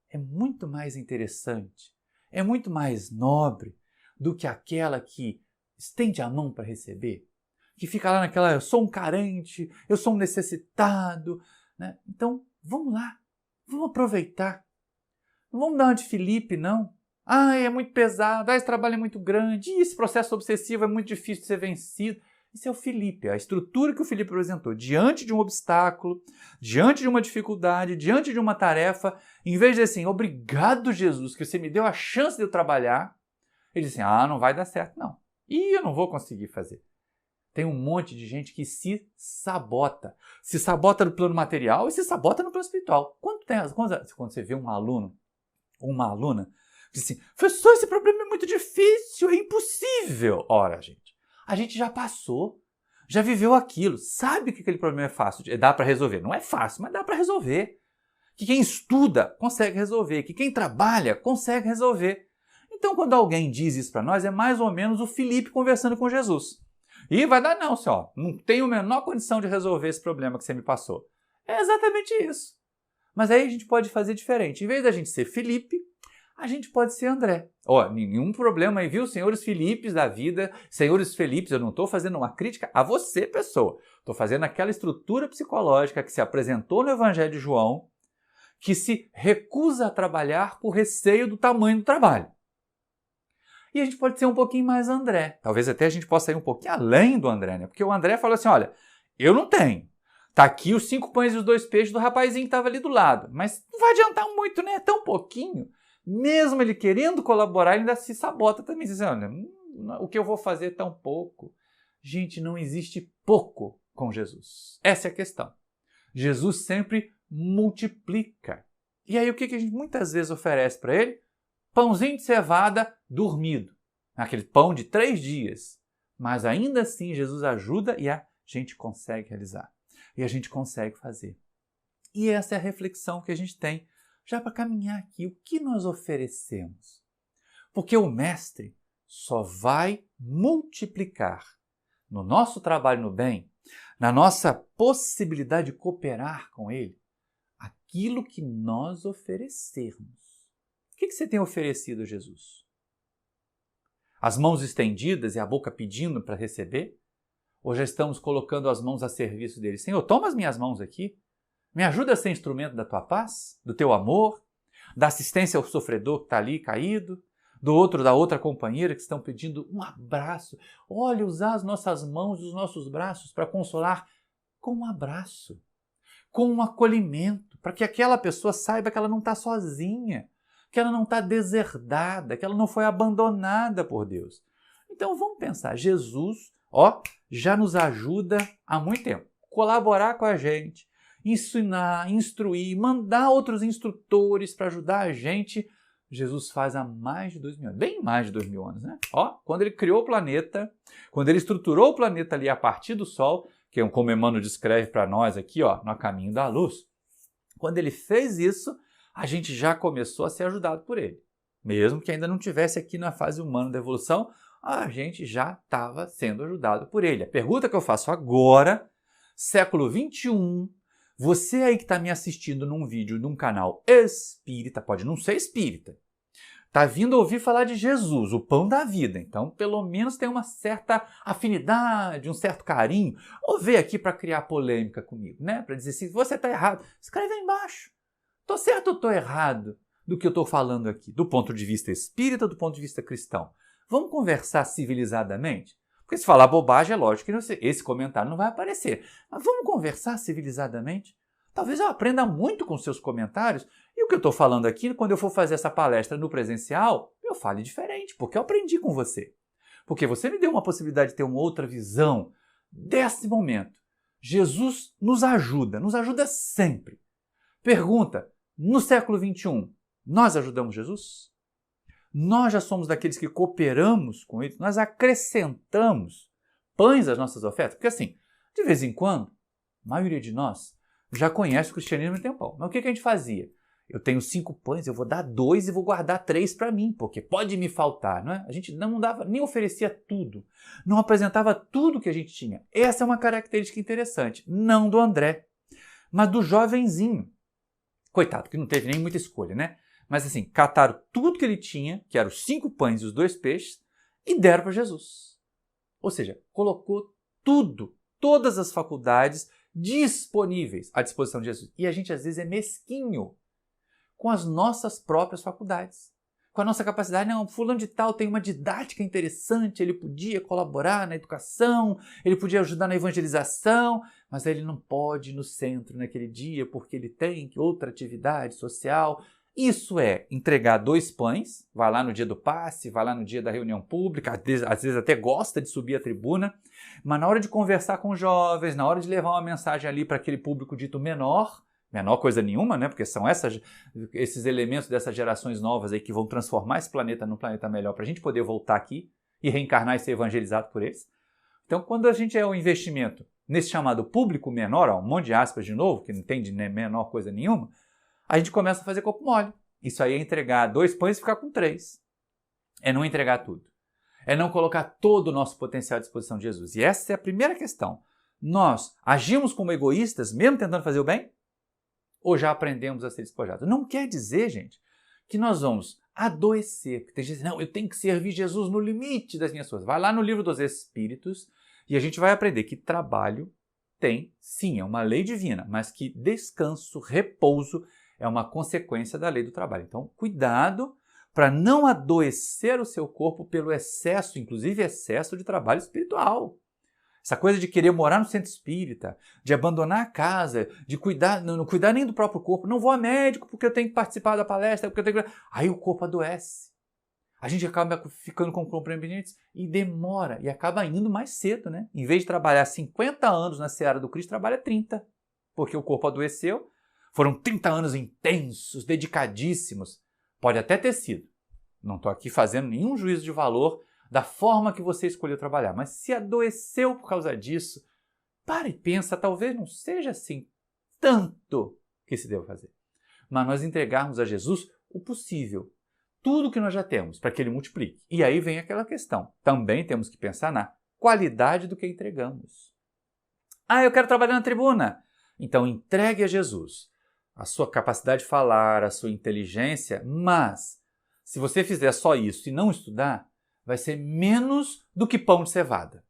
é muito mais interessante, é muito mais nobre do que aquela que estende a mão para receber, que fica lá naquela, eu sou um carente, eu sou um necessitado, né? Então, vamos lá, vamos aproveitar. Não vamos dar uma de Felipe, não. É muito pesado, esse trabalho é muito grande, esse processo obsessivo é muito difícil de ser vencido. Isso é o Felipe, a estrutura que o Felipe apresentou. Diante de um obstáculo, diante de uma dificuldade, diante de uma tarefa, em vez de dizer assim, obrigado Jesus, que você me deu a chance de eu trabalhar, ele diz assim, não vai dar certo não. Eu não vou conseguir fazer. Tem um monte de gente que se sabota. Se sabota no plano material e se sabota no plano espiritual. Quando você vê um aluno ou uma aluna, diz assim, professor, esse problema é muito difícil, é impossível. Ora, gente, a gente já passou, já viveu aquilo, sabe que aquele problema é fácil, dá para resolver. Não é fácil, mas dá para resolver. Que quem estuda consegue resolver, que quem trabalha consegue resolver. Então, quando alguém diz isso para nós, é mais ou menos o Felipe conversando com Jesus. E vai dar não, senhor, não tenho a menor condição de resolver esse problema que você me passou. É exatamente isso. Mas aí a gente pode fazer diferente. Em vez da gente ser Felipe, a gente pode ser André. Nenhum problema aí, viu? Senhores Filipes da vida, senhores Felipes, eu não estou fazendo uma crítica a você, pessoa. Estou fazendo aquela estrutura psicológica que se apresentou no Evangelho de João, que se recusa a trabalhar por receio do tamanho do trabalho. E a gente pode ser um pouquinho mais André. Talvez até a gente possa ir um pouquinho além do André, né? Porque o André falou assim, olha, eu não tenho. Tá aqui os 5 pães e os 2 peixes do rapazinho que estava ali do lado. Mas não vai adiantar muito, né? É tão pouquinho. Mesmo ele querendo colaborar, ele ainda se sabota também. Diz, olha, o que eu vou fazer é tão pouco. Gente, não existe pouco com Jesus. Essa é a questão. Jesus sempre multiplica. E aí o que a gente muitas vezes oferece para ele? Pãozinho de cevada dormido. Aquele pão de 3 dias. Mas ainda assim Jesus ajuda e a gente consegue realizar. E a gente consegue fazer. E essa é a reflexão que a gente tem já para caminhar aqui. O que nós oferecemos? Porque o Mestre só vai multiplicar no nosso trabalho no bem, na nossa possibilidade de cooperar com Ele, aquilo que nós oferecermos. O que você tem oferecido a Jesus? As mãos estendidas e a boca pedindo para receber? Ou já estamos colocando as mãos a serviço dele? Senhor, toma as minhas mãos aqui. Me ajuda a ser instrumento da tua paz, do teu amor, da assistência ao sofredor que está ali caído, da outra companheira que estão pedindo um abraço. Olha, usar as nossas mãos e os nossos braços para consolar com um abraço, com um acolhimento, para que aquela pessoa saiba que ela não está sozinha, que ela não está deserdada, que ela não foi abandonada por Deus. Então vamos pensar, Jesus, já nos ajuda há muito tempo, colaborar com a gente, ensinar, instruir, mandar outros instrutores para ajudar a gente. Jesus faz há mais de 2000 anos, bem mais de 2000 anos, né? Quando ele criou o planeta, quando ele estruturou o planeta ali a partir do Sol, que é como Emmanuel descreve para nós aqui, no caminho da luz, quando ele fez isso, a gente já começou a ser ajudado por ele. Mesmo que ainda não estivesse aqui na fase humana da evolução, a gente já estava sendo ajudado por ele. A pergunta que eu faço agora, século 21, você aí que está me assistindo num vídeo de um canal espírita, pode não ser espírita, está vindo ouvir falar de Jesus, o pão da vida. Então, pelo menos tem uma certa afinidade, um certo carinho. Ou veio aqui para criar polêmica comigo, né? Para dizer assim, você está errado, escreve aí embaixo. Estou certo ou estou errado do que eu estou falando aqui? Do ponto de vista espírita ou do ponto de vista cristão? Vamos conversar civilizadamente? Porque se falar bobagem, é lógico que esse comentário não vai aparecer. Mas vamos conversar civilizadamente? Talvez eu aprenda muito com seus comentários. E o que eu estou falando aqui, quando eu for fazer essa palestra no presencial, eu fale diferente, porque eu aprendi com você. Porque você me deu uma possibilidade de ter uma outra visão desse momento. Jesus nos ajuda sempre. Pergunta, no século XXI, nós ajudamos Jesus? Nós já somos daqueles que cooperamos com eles, nós acrescentamos pães às nossas ofertas. Porque assim, de vez em quando, a maioria de nós já conhece o cristianismo há um tempão. Mas o que a gente fazia? Eu tenho 5 pães, eu vou dar 2 e vou guardar 3 para mim, porque pode me faltar, não é? A gente não dava, nem oferecia tudo, não apresentava tudo que a gente tinha. Essa é uma característica interessante, não do André, mas do jovenzinho. Coitado, que não teve nem muita escolha, né? Mas assim, cataram tudo que ele tinha, que eram os 5 pães e os 2 peixes, e deram para Jesus. Ou seja, colocou tudo, todas as faculdades disponíveis à disposição de Jesus. E a gente às vezes é mesquinho com as nossas próprias faculdades, com a nossa capacidade. Não, fulano de tal tem uma didática interessante, ele podia colaborar na educação, ele podia ajudar na evangelização, mas ele não pode ir no centro naquele dia porque ele tem outra atividade social. Isso é entregar 2 pães, vai lá no dia do passe, vai lá no dia da reunião pública, às vezes até gosta de subir a tribuna, mas na hora de conversar com jovens, na hora de levar uma mensagem ali para aquele público dito menor coisa nenhuma, né? Porque são esses elementos dessas gerações novas aí que vão transformar esse planeta num planeta melhor para a gente poder voltar aqui e reencarnar e ser evangelizado por eles. Então, quando a gente é um investimento nesse chamado público menor, um monte de aspas de novo, que não entende menor coisa nenhuma, a gente começa a fazer corpo mole. Isso aí é entregar 2 pães e ficar com 3. É não entregar tudo. É não colocar todo o nosso potencial à disposição de Jesus. E essa é a primeira questão. Nós agimos como egoístas, mesmo tentando fazer o bem? Ou já aprendemos a ser despojados? Não quer dizer, gente, que nós vamos adoecer. Porque tem gente que diz, não, eu tenho que servir Jesus no limite das minhas forças. Vai lá no livro dos Espíritos e a gente vai aprender que trabalho tem, sim, é uma lei divina, mas que descanso, repouso é uma consequência da lei do trabalho. Então, cuidado para não adoecer o seu corpo pelo excesso, inclusive excesso de trabalho espiritual. Essa coisa de querer morar no centro espírita, de abandonar a casa, de cuidar, não cuidar nem do próprio corpo. Não vou a médico porque eu tenho que participar da palestra, porque eu tenho que... Aí o corpo adoece. A gente acaba ficando com comprometimentos e demora, e acaba indo mais cedo, né? Em vez de trabalhar 50 anos na seara do Cristo, trabalha 30, porque o corpo adoeceu. Foram 30 anos intensos, dedicadíssimos. Pode até ter sido. Não estou aqui fazendo nenhum juízo de valor da forma que você escolheu trabalhar. Mas se adoeceu por causa disso, para e pensa, talvez não seja assim tanto que se deva fazer. Mas nós entregarmos a Jesus o possível, tudo que nós já temos, para que Ele multiplique. E aí vem aquela questão. Também temos que pensar na qualidade do que entregamos. Ah, eu quero trabalhar na tribuna. Então entregue a Jesus a sua capacidade de falar, a sua inteligência, mas se você fizer só isso e não estudar, vai ser menos do que pão de cevada.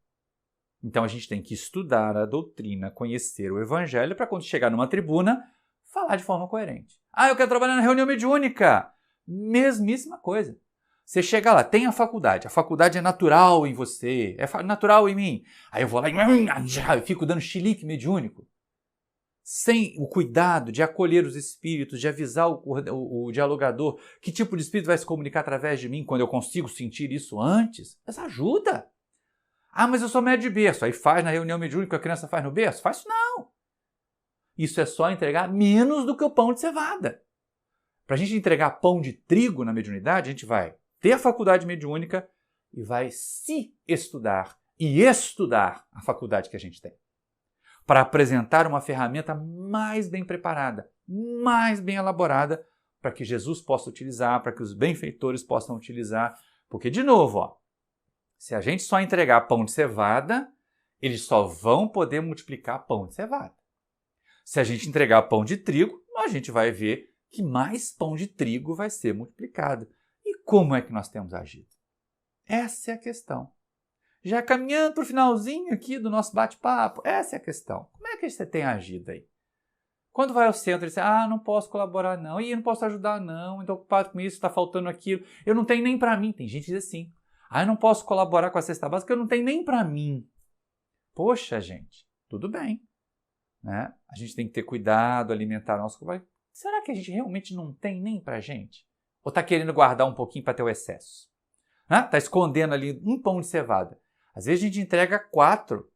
Então a gente tem que estudar a doutrina, conhecer o evangelho para quando chegar numa tribuna, falar de forma coerente. Ah, eu quero trabalhar na reunião mediúnica. Mesmíssima coisa. Você chega lá, tem a faculdade é natural em você, é natural em mim. Aí eu vou lá e fico dando chilique mediúnico. Sem o cuidado de acolher os espíritos, de avisar o dialogador que tipo de espírito vai se comunicar através de mim quando eu consigo sentir isso antes, essa ajuda. Ah, mas eu sou médio de berço. Aí faz na reunião mediúnica que a criança faz no berço? Faz isso não. Isso é só entregar menos do que o pão de cevada. Para a gente entregar pão de trigo na mediunidade, a gente vai ter a faculdade mediúnica e vai se estudar e estudar a faculdade que a gente tem, para apresentar uma ferramenta mais bem preparada, mais bem elaborada, para que Jesus possa utilizar, para que os benfeitores possam utilizar. Porque, de novo, se a gente só entregar pão de cevada, eles só vão poder multiplicar pão de cevada. Se a gente entregar pão de trigo, a gente vai ver que mais pão de trigo vai ser multiplicado. E como é que nós temos agido? Essa é a questão. Já caminhando para o finalzinho aqui do nosso bate-papo, essa é a questão. Como é que você tem agido aí? Quando vai ao centro, ele diz, não posso colaborar não, não posso ajudar não, estou ocupado com isso, está faltando aquilo, eu não tenho nem para mim. Tem gente que diz assim, eu não posso colaborar com a cesta básica, eu não tenho nem para mim. Poxa, gente, tudo bem. Né? A gente tem que ter cuidado, alimentar nosso corpo. Será que a gente realmente não tem nem para a gente? Ou está querendo guardar um pouquinho para ter o excesso? Está escondendo ali um pão de cevada. Às vezes a gente entrega 4.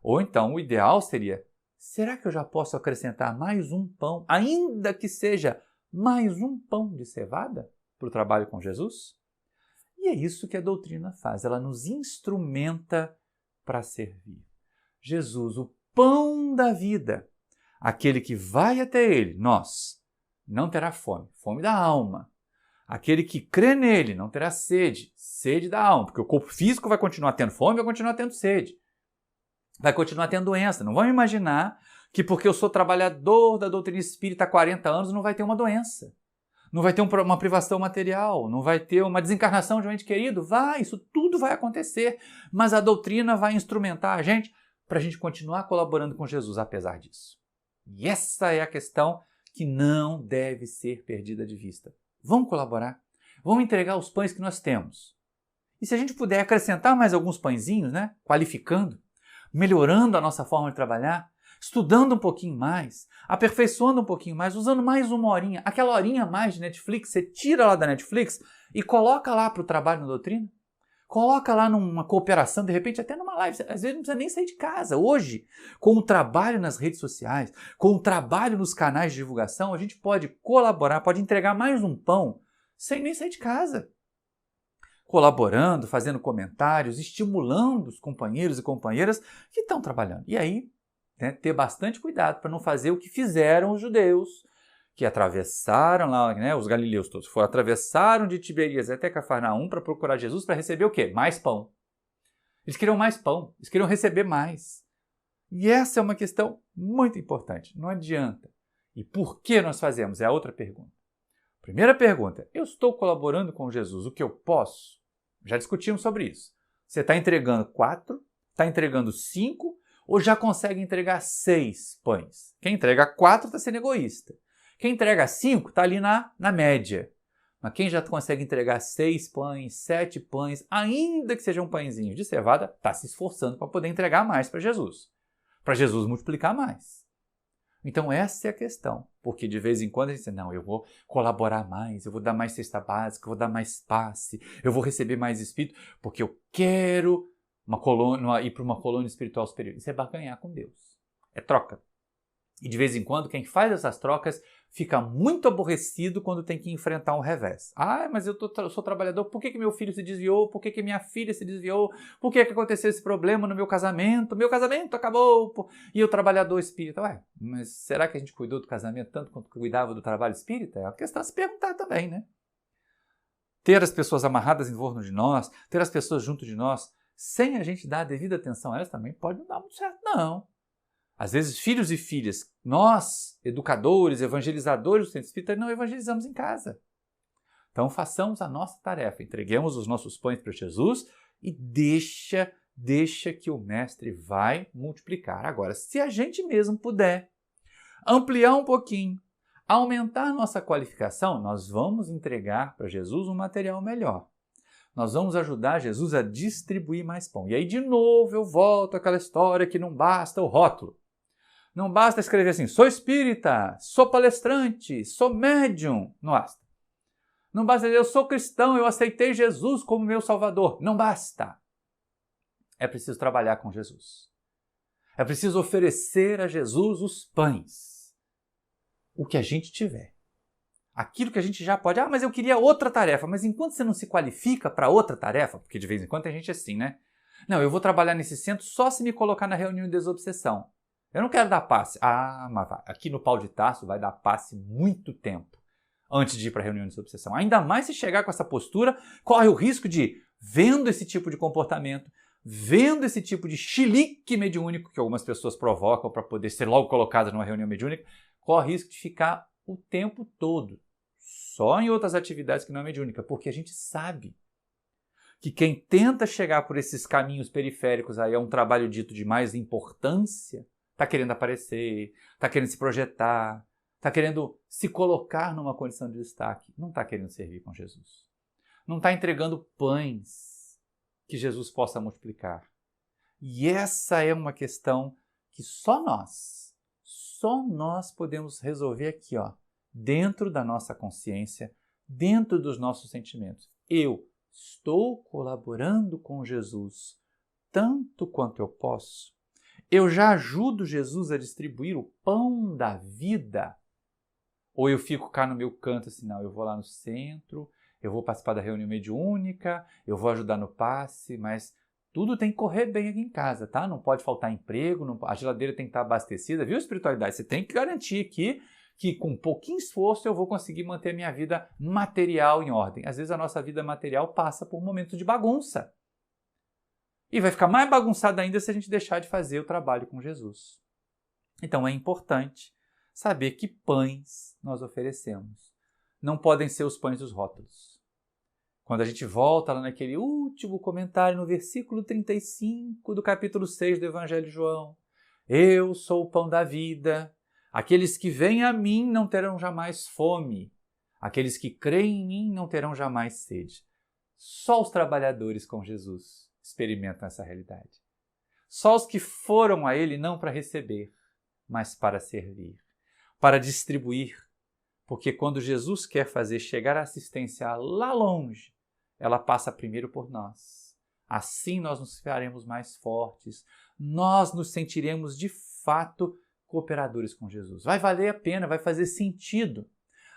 Ou então o ideal seria, será que eu já posso acrescentar mais um pão, ainda que seja mais um pão de cevada para o trabalho com Jesus? é isso que a doutrina faz, ela nos instrumenta para servir. Jesus, o pão da vida, aquele que vai até ele, nós, não terá fome, fome da alma. Aquele que crê nele não terá sede, sede da alma, porque o corpo físico vai continuar tendo fome, vai continuar tendo sede. Vai continuar tendo doença. Não vamos imaginar que porque eu sou trabalhador da doutrina espírita há 40 anos não vai ter uma doença. Não vai ter uma privação material, não vai ter uma desencarnação de um ente querido. Vai, isso tudo vai acontecer. Mas a doutrina vai instrumentar a gente para a gente continuar colaborando com Jesus apesar disso. E essa é a questão que não deve ser perdida de vista. Vamos colaborar? Vamos entregar os pães que nós temos. E se a gente puder acrescentar mais alguns pãezinhos, né? Qualificando, melhorando a nossa forma de trabalhar, estudando um pouquinho mais, aperfeiçoando um pouquinho mais, usando mais uma horinha, aquela horinha a mais de Netflix, você tira lá da Netflix e coloca lá para o trabalho na doutrina. Coloca lá numa cooperação, de repente até numa live. Às vezes não precisa nem sair de casa. Hoje, com o trabalho nas redes sociais, com o trabalho nos canais de divulgação, a gente pode colaborar, pode entregar mais um pão sem nem sair de casa. Colaborando, fazendo comentários, estimulando os companheiros e companheiras que estão trabalhando. E aí, né, ter bastante cuidado para não fazer o que fizeram os judeus, que atravessaram lá, né, os galileus todos, atravessaram de Tiberíades até Cafarnaum para procurar Jesus para receber o quê? Mais pão. Eles queriam mais pão, eles queriam receber mais. E essa é uma questão muito importante, não adianta. E por que nós fazemos? É a outra pergunta. Primeira pergunta, eu estou colaborando com Jesus o que eu posso? Já discutimos sobre isso. Você está entregando 4, está entregando 5 ou já consegue entregar 6 pães? Quem entrega 4 está sendo egoísta. Quem entrega 5 está ali na média. Mas quem já consegue entregar 6 pães, 7 pães, ainda que seja um pãezinho de cevada, está se esforçando para poder entregar mais para Jesus multiplicar mais. Então essa é a questão, porque de vez em quando a gente diz, não, eu vou colaborar mais, eu vou dar mais cesta básica, eu vou dar mais passe, eu vou receber mais espírito, porque eu quero ir para uma colônia espiritual superior. Isso é barganhar com Deus, é troca. E de vez em quando, quem faz essas trocas fica muito aborrecido quando tem que enfrentar um revés. Ah, mas eu sou trabalhador, por que meu filho se desviou? Por que minha filha se desviou? Por que aconteceu esse problema no meu casamento? Meu casamento acabou! E o trabalhador espírita? Ué, mas será que a gente cuidou do casamento tanto quanto cuidava do trabalho espírita? É uma questão a se perguntar também, né? Ter as pessoas amarradas em torno de nós, ter as pessoas junto de nós, sem a gente dar a devida atenção a elas também pode não dar muito certo, não. Às vezes, filhos e filhas, nós, educadores, evangelizadores do centro espírita, não evangelizamos em casa. Então, façamos a nossa tarefa, entreguemos os nossos pães para Jesus e deixa que o Mestre vai multiplicar. Agora, se a gente mesmo puder ampliar um pouquinho, aumentar a nossa qualificação, nós vamos entregar para Jesus um material melhor. Nós vamos ajudar Jesus a distribuir mais pão. E aí, de novo, eu volto àquela história que não basta o rótulo. Não basta escrever assim, sou espírita, sou palestrante, sou médium. Não basta. Não basta dizer, eu sou cristão, eu aceitei Jesus como meu salvador. Não basta. É preciso trabalhar com Jesus. É preciso oferecer a Jesus os pães. O que a gente tiver. Aquilo que a gente já pode. Ah, mas eu queria outra tarefa. Mas enquanto você não se qualifica para outra tarefa, porque de vez em quando tem gente assim, né? Não, eu vou trabalhar nesse centro só se me colocar na reunião de desobsessão. Eu não quero dar passe. Ah, mas vai. Aqui no Pau de Tarso vai dar passe muito tempo antes de ir para a reunião de desobsessão. Ainda mais se chegar com essa postura, corre o risco de, vendo esse tipo de comportamento, vendo esse tipo de chilique mediúnico que algumas pessoas provocam para poder ser logo colocadas numa reunião mediúnica, corre o risco de ficar o tempo todo só em outras atividades que não é mediúnica, porque a gente sabe que quem tenta chegar por esses caminhos periféricos aí a um trabalho dito de mais importância, está querendo aparecer, está querendo se projetar, está querendo se colocar numa condição de destaque, não está querendo servir com Jesus. Não está entregando pães que Jesus possa multiplicar. E essa é uma questão que só nós podemos resolver aqui, ó, dentro da nossa consciência, dentro dos nossos sentimentos. Eu estou colaborando com Jesus tanto quanto eu posso. Eu já ajudo Jesus a distribuir o pão da vida? Ou eu fico cá no meu canto assim, não, eu vou lá no centro, eu vou participar da reunião mediúnica, eu vou ajudar no passe, mas tudo tem que correr bem aqui em casa, tá? Não pode faltar emprego, a geladeira tem que estar abastecida, viu, espiritualidade? Você tem que garantir aqui que com pouquinho esforço eu vou conseguir manter a minha vida material em ordem. Às vezes a nossa vida material passa por momentos de bagunça. E vai ficar mais bagunçada ainda se a gente deixar de fazer o trabalho com Jesus. Então é importante saber que pães nós oferecemos. Não podem ser os pães dos rótulos. Quando a gente volta lá naquele último comentário, no versículo 35 do capítulo 6 do Evangelho de João, eu sou o pão da vida, aqueles que vêm a mim não terão jamais fome, aqueles que creem em mim não terão jamais sede. Só os trabalhadores com Jesus experimentam essa realidade. Só os que foram a Ele não para receber, mas para servir, para distribuir, porque quando Jesus quer fazer chegar a assistência lá longe, ela passa primeiro por nós. Assim nós nos faremos mais fortes, nós nos sentiremos de fato cooperadores com Jesus. Vai valer a pena, vai fazer sentido.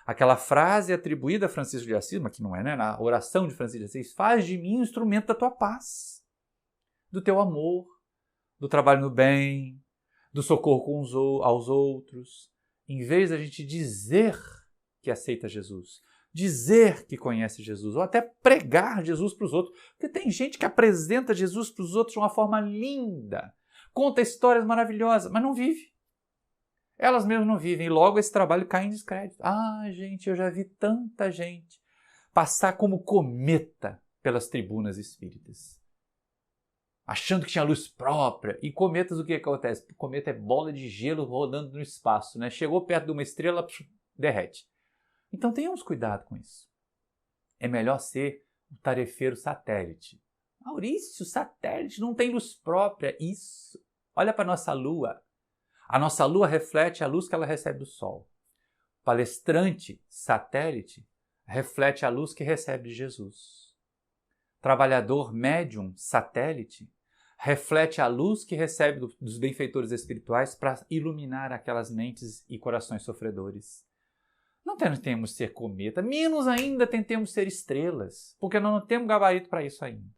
Aquela frase atribuída a Francisco de Assis, mas que não é, né? Na oração de Francisco de Assis, faz de mim um instrumento da tua paz, do teu amor, do trabalho no bem, do socorro aos outros. Em vez da gente dizer que aceita Jesus, dizer que conhece Jesus, ou até pregar Jesus para os outros. Porque tem gente que apresenta Jesus para os outros de uma forma linda, conta histórias maravilhosas, mas não vive. Elas mesmas não vivem e logo esse trabalho cai em descrédito. Ah, gente, eu já vi tanta gente passar como cometa pelas tribunas espíritas, achando que tinha luz própria. E cometas, o que acontece? O cometa é bola de gelo rodando no espaço, né? Chegou perto de uma estrela, derrete. Então tenhamos cuidado com isso. É melhor ser o tarefeiro satélite. Maurício, satélite não tem luz própria. Isso. Olha para a nossa Lua. A nossa Lua reflete a luz que ela recebe do Sol. Palestrante, satélite, reflete a luz que recebe de Jesus. Trabalhador, médium, satélite, reflete a luz que recebe dos benfeitores espirituais para iluminar aquelas mentes e corações sofredores. Não tentemos ser cometa, menos ainda tentemos ser estrelas, porque nós não temos gabarito para isso ainda.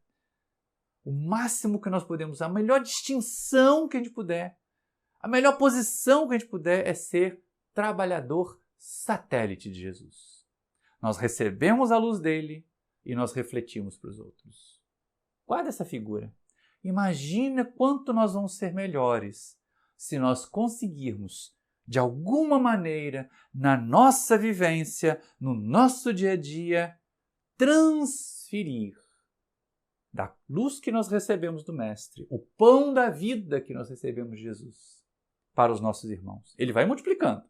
O máximo que nós podemos, a melhor distinção que a gente puder, a melhor posição que a gente puder é ser trabalhador satélite de Jesus. Nós recebemos a luz dele e nós refletimos para os outros. Guarda essa figura. Imagina quanto nós vamos ser melhores se nós conseguirmos, de alguma maneira, na nossa vivência, no nosso dia a dia, transferir da luz que nós recebemos do Mestre, o pão da vida que nós recebemos de Jesus, para os nossos irmãos. Ele vai multiplicando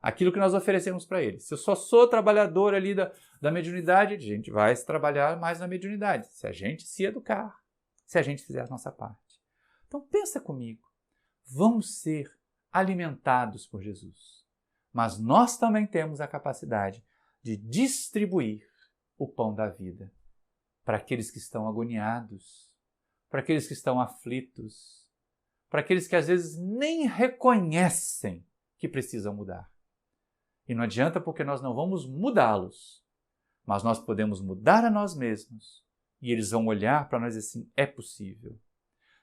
aquilo que nós oferecemos para ele. Se eu só sou trabalhador ali da mediunidade, a gente vai trabalhar mais na mediunidade, se a gente se educar, se a gente fizer a nossa parte. Então pensa comigo, vamos ser alimentados por Jesus, mas nós também temos a capacidade de distribuir o pão da vida para aqueles que estão agoniados, para aqueles que estão aflitos, para aqueles que às vezes nem reconhecem que precisam mudar. E não adianta porque nós não vamos mudá-los, mas nós podemos mudar a nós mesmos e eles vão olhar para nós assim, é possível.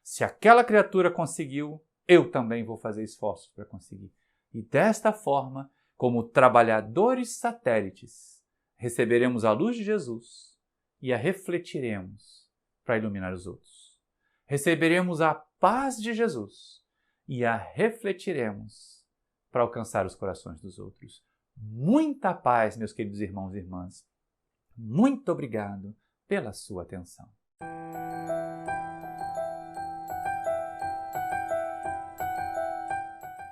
Se aquela criatura conseguiu, eu também vou fazer esforços para conseguir. E desta forma, como trabalhadores satélites, receberemos a luz de Jesus e a refletiremos para iluminar os outros. Receberemos a paz de Jesus e a refletiremos para alcançar os corações dos outros. Muita paz, meus queridos irmãos e irmãs. Muito obrigado pela sua atenção.